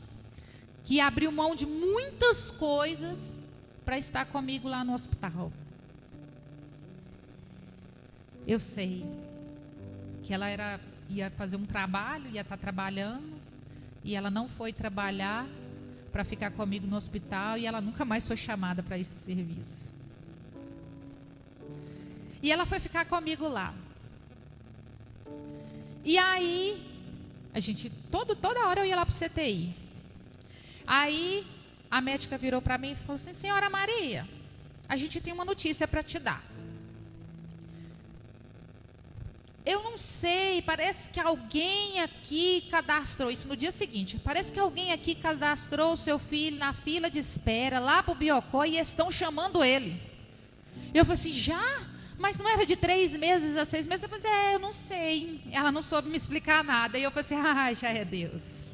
que abriu mão de muitas coisas para estar comigo lá no hospital. Eu sei que ela ia fazer um trabalho, ia estar trabalhando, e ela não foi trabalhar para ficar comigo no hospital, e ela nunca mais foi chamada para esse serviço. E ela foi ficar comigo lá. E aí, a gente, toda hora eu ia lá para o CTI. Aí, a médica virou para mim e falou assim: senhora Maria, a gente tem uma notícia para te dar. Eu não sei, parece que alguém aqui cadastrou isso no dia seguinte. Parece que alguém aqui cadastrou o seu filho na fila de espera lá para o Biocó e estão chamando ele. Eu falei assim: já? Mas não era de 3 meses a 6 meses? Eu falei: eu não sei. Ela não soube me explicar nada. E eu falei assim: já é Deus.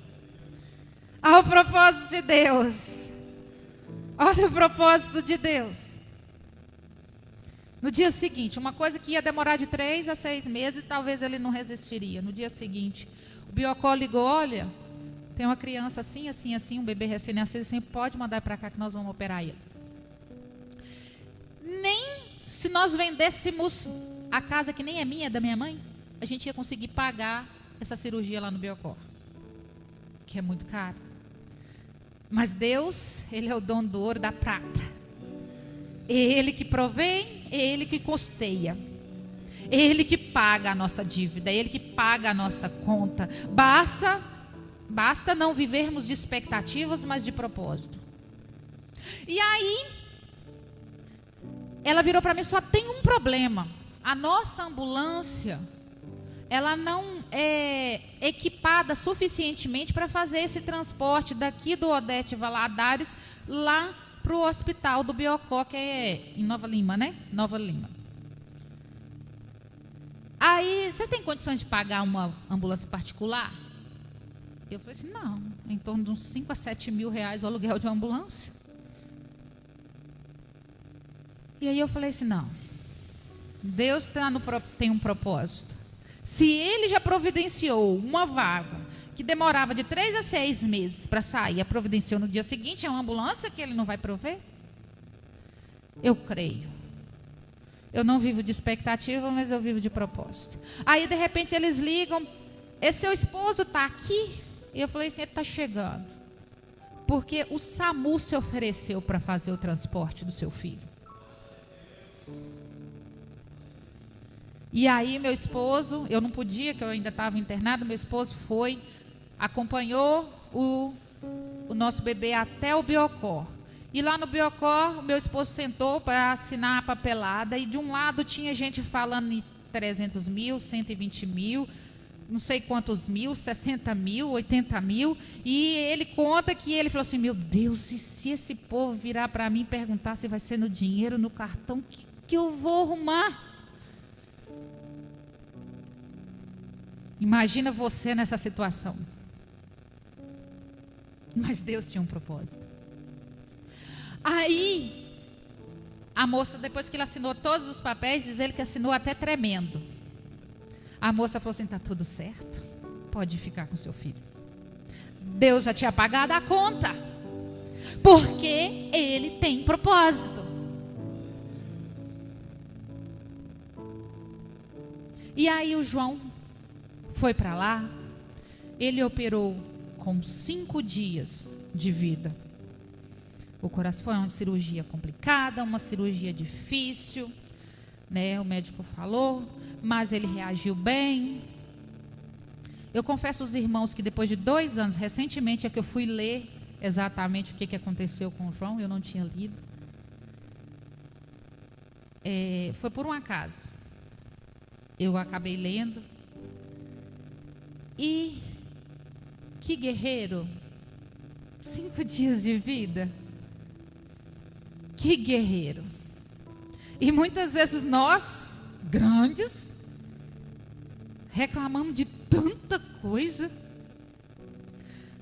Olha o propósito de Deus. Olha o propósito de Deus. No dia seguinte, uma coisa que ia demorar de 3 a 6 meses, talvez ele não resistiria. No dia seguinte, o Biocó ligou: olha, tem uma criança assim, assim, assim, um bebê recém-nascido, assim, pode mandar para cá que nós vamos operar ele. Nem se nós vendêssemos a casa que nem é minha, é da minha mãe, a gente ia conseguir pagar essa cirurgia lá no Biocó, que é muito caro. Mas Deus, Ele é o dono do ouro e da prata. É Ele que provém, é Ele que custeia. É Ele que paga a nossa dívida, é Ele que paga a nossa conta. Basta não vivermos de expectativas, mas de propósito. E aí, ela virou para mim: só tem um problema. A nossa ambulância, ela não é equipada suficientemente para fazer esse transporte daqui do Odete Valadares lá para o hospital do Biocó, que é em Nova Lima, né? Nova Lima. Aí, você tem condições de pagar uma ambulância particular? Eu falei assim, não, em torno de uns 5 a 7 mil reais o aluguel de uma ambulância. E aí eu falei assim, não, Deus tem um propósito. Se Ele já providenciou uma vaga que demorava de 3 a 6 meses para sair, a providenciou no dia seguinte, é uma ambulância que Ele não vai prover? Eu creio. Eu não vivo de expectativa, mas eu vivo de propósito. Aí, de repente, eles ligam, esse seu esposo está aqui? E eu falei assim, ele está chegando. Porque o SAMU se ofereceu para fazer o transporte do seu filho. E aí, meu esposo, eu não podia, que eu ainda estava internado, meu esposo foi, acompanhou o nosso bebê até o Biocor. E lá no Biocor, meu esposo sentou para assinar a papelada. E de um lado tinha gente falando em 300 mil, 120 mil, não sei quantos mil, 60 mil, 80 mil. E ele conta que ele falou assim, meu Deus, e se esse povo virar para mim e perguntar se vai ser no dinheiro, no cartão, que eu vou arrumar? Imagina você nessa situação. Mas Deus tinha um propósito. Aí, a moça, depois que ele assinou todos os papéis, diz ele que assinou até tremendo. A moça falou assim, está tudo certo, pode ficar com seu filho. Deus já tinha pagado a conta, porque Ele tem propósito. E aí o João foi para lá, ele operou com 5 dias de vida. O coração foi uma cirurgia complicada, uma cirurgia difícil, né? O médico falou, mas ele reagiu bem. Eu confesso aos irmãos que depois de 2 anos, recentemente é que eu fui ler exatamente o que aconteceu com o João, eu não tinha lido. Foi por um acaso. Eu acabei lendo. E que guerreiro, 5 dias de vida. Que guerreiro. E muitas vezes nós, grandes, reclamamos de tanta coisa,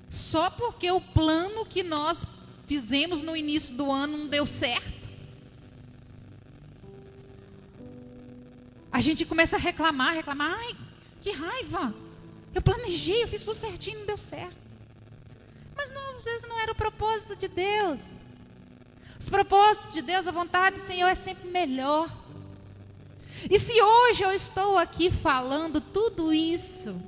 só porque o plano que nós fizemos no início do ano não deu certo. A gente começa a reclamar, ai, que raiva. Eu planejei, eu fiz tudo certinho, não deu certo. Mas não, às vezes não era o propósito de Deus. Os propósitos de Deus, a vontade do Senhor é sempre melhor. E se hoje eu estou aqui falando tudo isso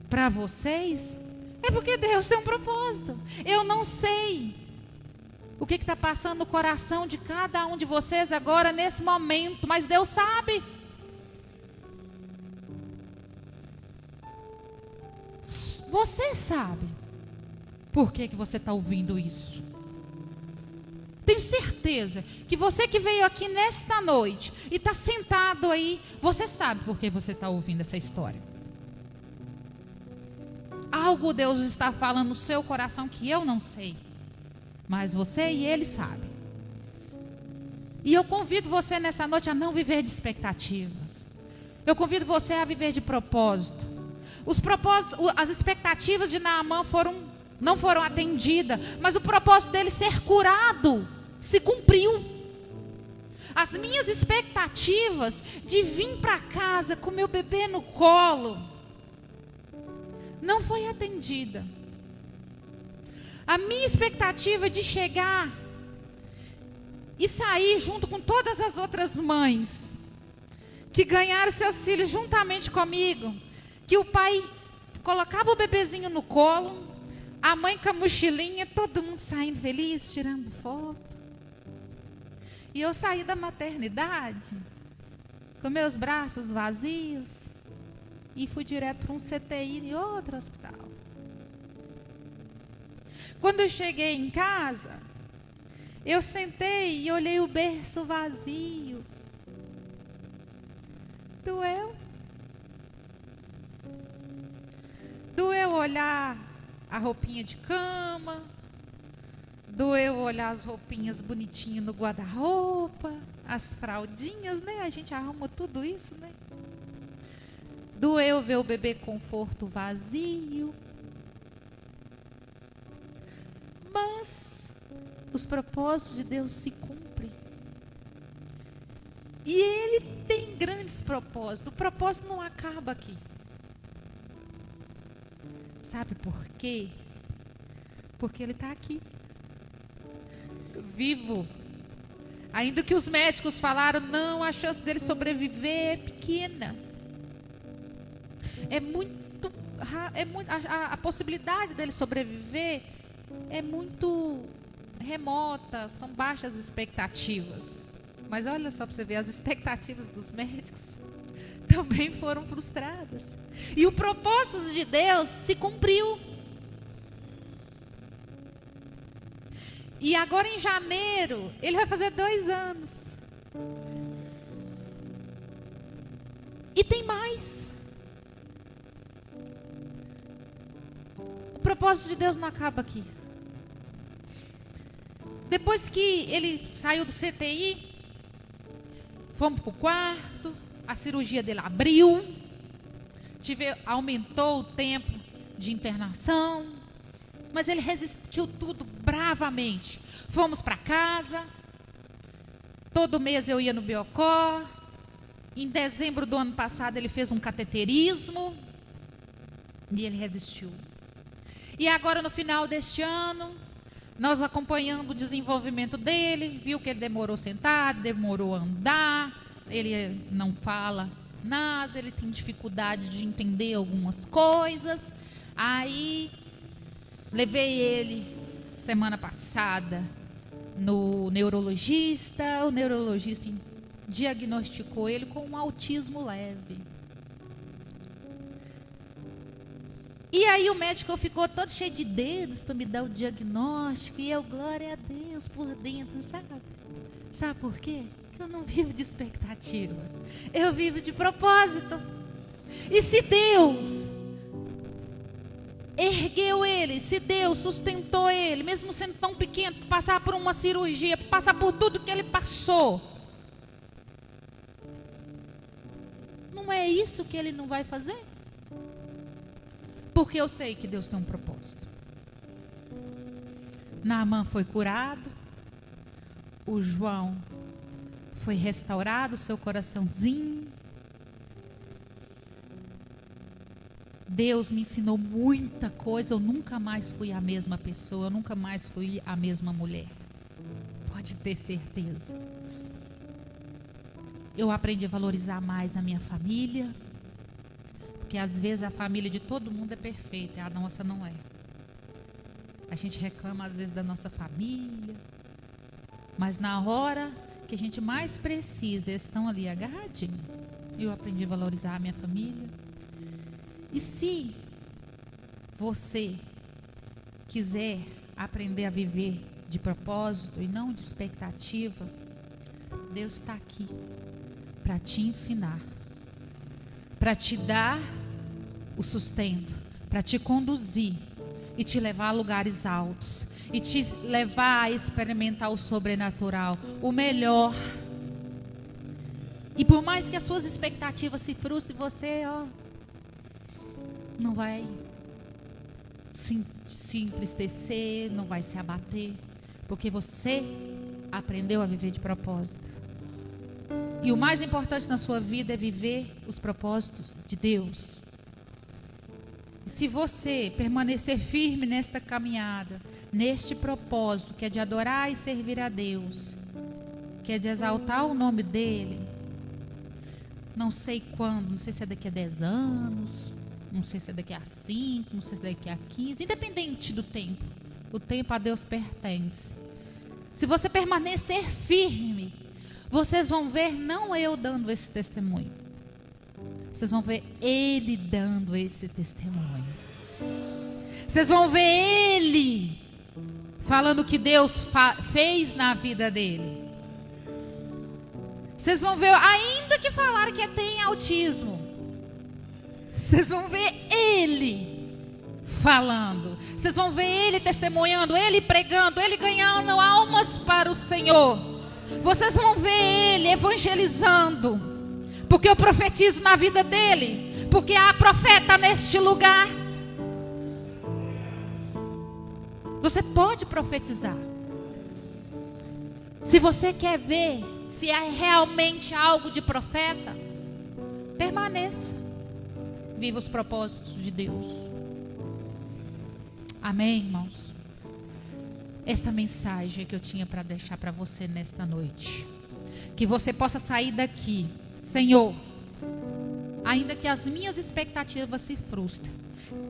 para vocês, é porque Deus tem um propósito. Eu não sei o que está passando no coração de cada um de vocês agora, nesse momento, mas Deus sabe. Você sabe por que você está ouvindo isso. Tenho certeza que você que veio aqui nesta noite e está sentado aí, você sabe por que você está ouvindo essa história. Algo Deus está falando no seu coração que eu não sei, mas você e Ele sabem. E eu convido você nessa noite a não viver de expectativas. Eu convido você a viver de propósito. Os propósitos, as expectativas de Naamã não foram atendidas, mas o propósito dele ser curado se cumpriu. As minhas expectativas de vir para casa com meu bebê no colo não foi atendida. A minha expectativa de chegar e sair junto com todas as outras mães que ganharam seus filhos juntamente comigo, que o pai colocava o bebezinho no colo, a mãe com a mochilinha, todo mundo saindo feliz, tirando foto. E eu saí da maternidade com meus braços vazios e fui direto para um CTI em outro hospital. Quando eu cheguei em casa, eu sentei e olhei o berço vazio. Doeu. Doeu olhar a roupinha de cama. Doeu olhar as roupinhas bonitinhas no guarda-roupa. As fraldinhas, né? A gente arruma tudo isso, né? Doeu ver o bebê conforto vazio. Mas os propósitos de Deus se cumprem. E Ele tem grandes propósitos. O propósito não acaba aqui. Sabe por quê? Porque Ele está aqui, vivo. Ainda que os médicos falaram, não, a chance dele sobreviver é pequena. A possibilidade dele sobreviver é muito remota, são baixas expectativas. Mas olha só para você ver, as expectativas dos médicos também foram frustradas. E o propósito de Deus se cumpriu. E agora em janeiro, ele vai fazer 2 anos. E tem mais. O propósito de Deus não acaba aqui. Depois que ele saiu do CTI, fomos para o quarto, a cirurgia dele abriu, aumentou o tempo de internação, mas ele resistiu tudo bravamente. Fomos para casa, todo mês eu ia no Biocor. Em dezembro do ano passado ele fez um cateterismo e ele resistiu. E agora no final deste ano, nós acompanhando o desenvolvimento dele, viu que ele demorou sentado, demorou a andar, ele não fala nada, ele tem dificuldade de entender algumas coisas. Aí levei ele semana passada no neurologista, o neurologista diagnosticou ele com um autismo leve. E aí o médico ficou todo cheio de dedos para me dar o diagnóstico. E eu, glória a Deus, por dentro, sabe? Sabe por quê? Porque eu não vivo de expectativa. Eu vivo de propósito. E se Deus ergueu ele, se Deus sustentou ele, mesmo sendo tão pequeno, para passar por uma cirurgia, para passar por tudo que ele passou, não é isso que ele não vai fazer? Porque eu sei que Deus tem um propósito. Naamã foi curado. O João foi restaurado, seu coraçãozinho. Deus me ensinou muita coisa. Eu nunca mais fui a mesma pessoa. Eu nunca mais fui a mesma mulher. Pode ter certeza. Eu aprendi a valorizar mais a minha família. Porque às vezes a família de todo mundo é perfeita, a nossa não é. A gente reclama às vezes da nossa família, mas na hora que a gente mais precisa, eles estão ali agarradinhos. Eu aprendi a valorizar a minha família. E se você quiser aprender a viver de propósito e não de expectativa, Deus está aqui para te ensinar, para te dar o sustento, para te conduzir e te levar a lugares altos e te levar a experimentar o sobrenatural, o melhor. E por mais que as suas expectativas se frustrem, você não vai se entristecer, não vai se abater, porque você aprendeu a viver de propósito. E o mais importante na sua vida é viver os propósitos de Deus. E se você permanecer firme nesta caminhada, neste propósito, que é de adorar e servir a Deus, que é de exaltar o nome dEle, não sei quando, não sei se é daqui a 10 anos, não sei se é daqui a 5, não sei se é daqui a 15, independente do tempo, o tempo a Deus pertence. Se você permanecer firme, vocês vão ver não eu dando esse testemunho, vocês vão ver Ele dando esse testemunho. Vocês vão ver Ele falando o que Deus fez na vida dele. Vocês vão ver, ainda que falaram que tem autismo, vocês vão ver Ele falando. Vocês vão ver Ele testemunhando, Ele pregando, Ele ganhando almas para o Senhor. Vocês vão ver Ele evangelizando, porque eu profetizo na vida dele porque há profeta neste lugar. Você pode profetizar. Se você quer ver se é realmente algo de profeta, permaneça. Viva os propósitos de Deus. Amém, irmãos? Esta mensagem que eu tinha para deixar para você nesta noite. Que você possa sair daqui, Senhor, ainda que as minhas expectativas se frustrem,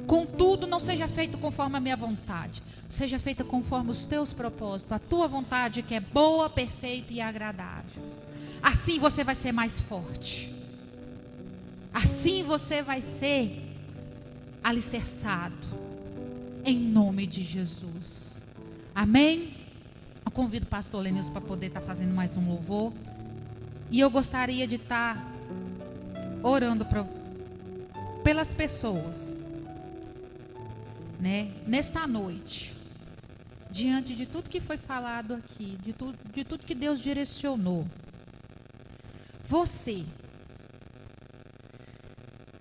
contudo não seja feito conforme a minha vontade, seja feita conforme os teus propósitos, a tua vontade que é boa, perfeita e agradável. Assim você vai ser mais forte. Assim você vai ser alicerçado. Em nome de Jesus. Amém? Eu convido o pastor Lenilson para poder estar fazendo mais um louvor. E eu gostaria de estar orando pelas pessoas, né? Nesta noite, diante de tudo que foi falado aqui, de tudo que Deus direcionou. Você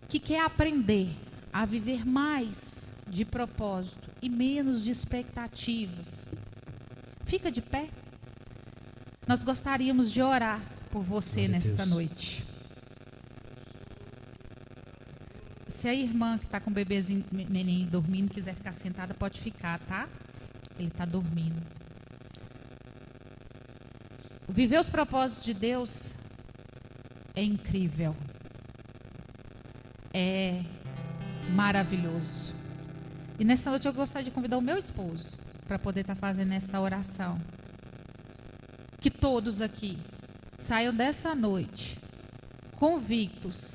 que quer aprender a viver mais de propósito e menos de expectativas, fica de pé. Nós gostaríamos de orar por você nesta noite. Se a irmã que está com o bebezinho, neném dormindo, quiser ficar sentada, pode ficar, tá? Ele está dormindo. Viver os propósitos de Deus é incrível. É maravilhoso. E nesta noite eu gostaria de convidar o meu esposo para poder estar fazendo essa oração. Que todos aqui saiam dessa noite convictos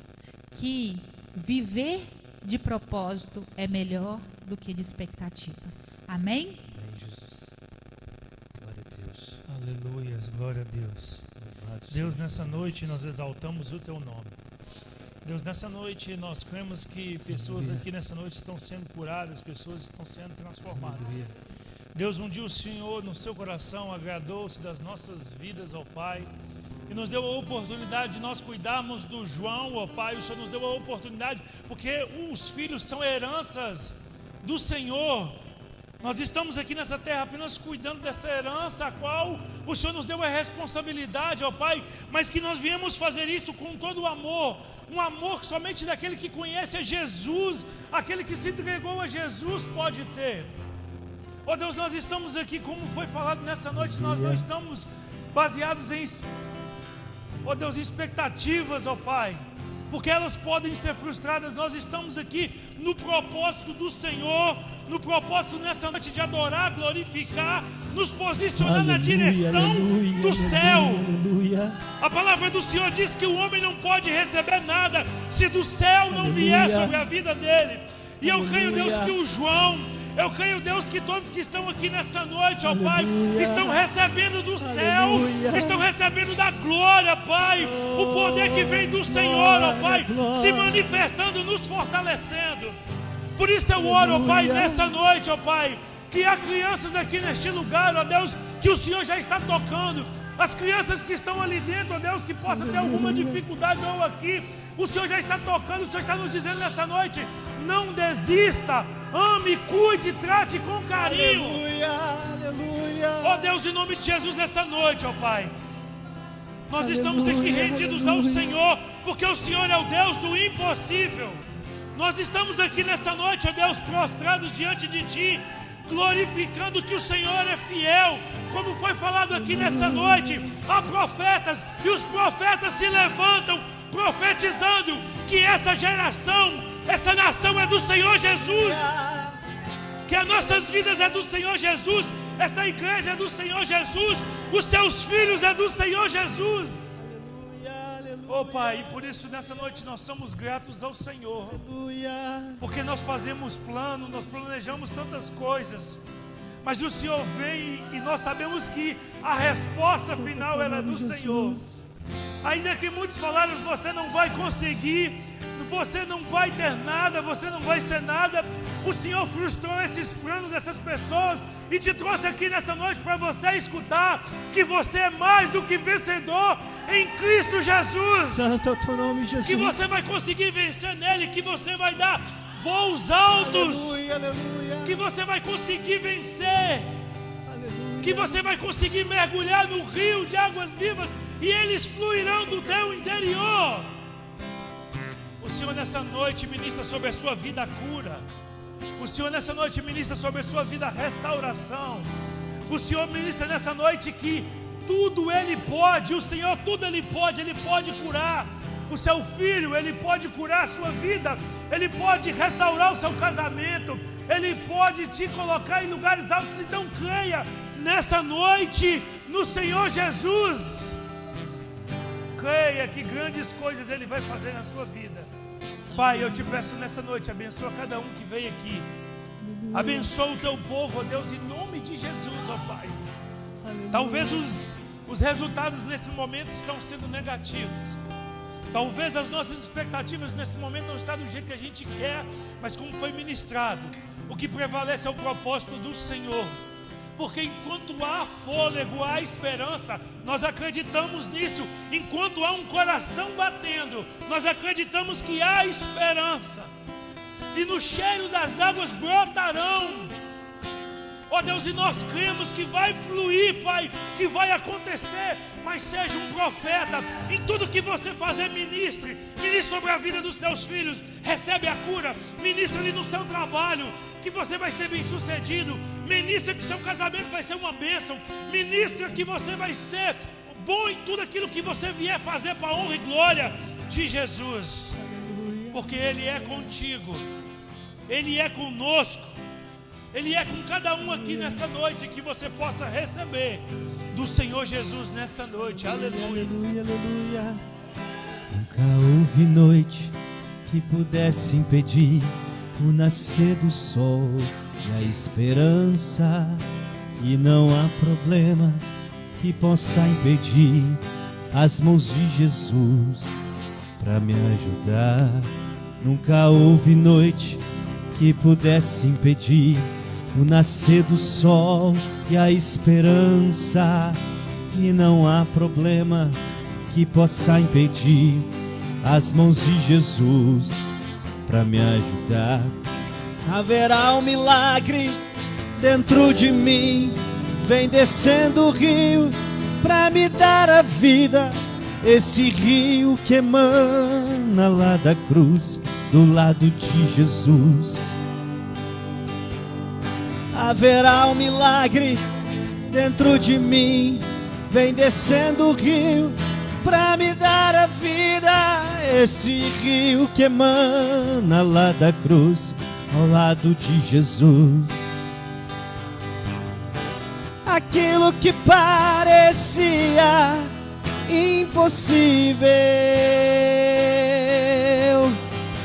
que viver de propósito é melhor do que de expectativas. Amém? Amém, Jesus. Glória a Deus. Aleluias, glória a Deus. Deus, nessa noite nós exaltamos o Teu nome. Deus, nessa noite nós cremos que pessoas aqui nessa noite estão sendo curadas, pessoas estão sendo transformadas. Deus, um dia o Senhor no seu coração agradou-se das nossas vidas, ó Pai, e nos deu a oportunidade de nós cuidarmos do João, ó Pai. O Senhor nos deu a oportunidade, porque os filhos são heranças do Senhor. Nós estamos aqui nessa terra apenas cuidando dessa herança, a qual o Senhor nos deu a responsabilidade, ó Pai, mas que nós viemos fazer isso com todo o amor, um amor que somente daquele que conhece a Jesus, aquele que se entregou a Jesus pode ter. Ó Deus, nós estamos aqui, como foi falado nessa noite, nós não estamos baseados em, ó Deus, expectativas, ó Pai, porque elas podem ser frustradas. Nós estamos aqui no propósito do Senhor, no propósito nessa noite de adorar, glorificar, nos posicionar na direção do céu. A palavra do Senhor diz que o homem não pode receber nada se do céu não vier sobre a vida dele. E eu creio, Deus, que o João, eu creio, Deus, que todos que estão aqui nessa noite, ó Pai, estão recebendo do céu, estão recebendo da glória, Pai, o poder que vem do Senhor, ó Pai, se manifestando, nos fortalecendo. Por isso eu oro, ó Pai, nessa noite, ó Pai, que há crianças aqui neste lugar, ó Deus, que o Senhor já está tocando. As crianças que estão ali dentro, ó Deus, que possa ter alguma dificuldade ou aqui, o Senhor já está tocando. O Senhor está nos dizendo nessa noite: não desista, ame, cuide, trate com carinho. Ó Deus, em nome de Jesus, nessa noite, ó Pai, nós estamos aqui rendidos ao Senhor, porque o Senhor é o Deus do impossível. Nós estamos aqui nessa noite, ó Deus, prostrados diante de Ti, glorificando que o Senhor é fiel. Como foi falado aqui nessa noite, há profetas, e os profetas se levantam profetizando que essa geração, essa nação é do Senhor Jesus, que as nossas vidas é do Senhor Jesus, esta igreja é do Senhor Jesus, os seus filhos é do Senhor Jesus. Oh Pai, e por isso nessa noite nós somos gratos ao Senhor, porque nós fazemos plano, nós planejamos tantas coisas, mas o Senhor vem e nós sabemos que a resposta final era do Senhor. Ainda que muitos falaram que você não vai conseguir, você não vai ter nada, você não vai ser nada. O Senhor frustrou esses planos dessas pessoas e te trouxe aqui nessa noite para você escutar que você é mais do que vencedor em Cristo Jesus. Santo é o teu nome, Jesus. Que você vai conseguir vencer nele, que você vai dar voos altos. Aleluia, aleluia. Que você vai conseguir vencer. Aleluia. Que você vai conseguir mergulhar no rio de águas vivas e eles fluirão do teu interior. O Senhor nessa noite ministra sobre a sua vida a cura. O Senhor nessa noite ministra sobre a sua vida a restauração. O Senhor ministra nessa noite que tudo Ele pode. O Senhor tudo Ele pode curar o seu filho, Ele pode curar a sua vida, Ele pode restaurar o seu casamento, Ele pode te colocar em lugares altos. Então creia nessa noite no Senhor Jesus. Creia que grandes coisas Ele vai fazer na sua vida. Pai, eu te peço nessa noite, abençoa cada um que veio aqui. Abençoa o teu povo, ó Deus, em nome de Jesus, ó Pai. Talvez os resultados nesse momento estão sendo negativos. Talvez as nossas expectativas nesse momento não estão do jeito que a gente quer, mas como foi ministrado, o que prevalece é o propósito do Senhor. Porque enquanto há fôlego, há esperança, nós acreditamos nisso. Enquanto há um coração batendo, nós acreditamos que há esperança. E no cheiro das águas brotarão. Ó Deus, e nós cremos que vai fluir, Pai, que vai acontecer. Mas seja um profeta, em tudo que você fazer, ministre sobre a vida dos teus filhos, recebe a cura, ministra ali no seu trabalho, que você vai ser bem sucedido, ministra que seu casamento vai ser uma bênção, ministra que você vai ser bom em tudo aquilo que você vier fazer para a honra e glória de Jesus, porque Ele é contigo, Ele é conosco, Ele é com cada um aqui nessa noite, que você possa receber do Senhor Jesus nessa noite. Aleluia. Aleluia, aleluia. Nunca houve noite que pudesse impedir o nascer do sol e a esperança. E não há problemas que possa impedir as mãos de Jesus para me ajudar. Nunca houve noite que pudesse impedir o nascer do sol e a esperança. E não há problema que possa impedir as mãos de Jesus para me ajudar. Haverá um milagre dentro de mim, vem descendo o rio para me dar a vida. Esse rio que emana lá da cruz, do lado de Jesus. Haverá um milagre dentro de mim, vem descendo o rio pra me dar a vida. Esse rio que emana lá da cruz, ao lado de Jesus. Aquilo que parecia impossível,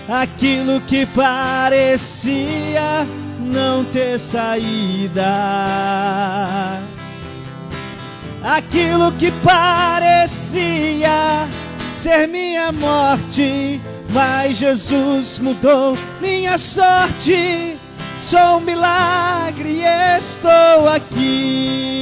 aquilo que parecia não ter saída, aquilo que parecia ser minha morte, mas Jesus mudou minha sorte. Sou um milagre e estou aqui.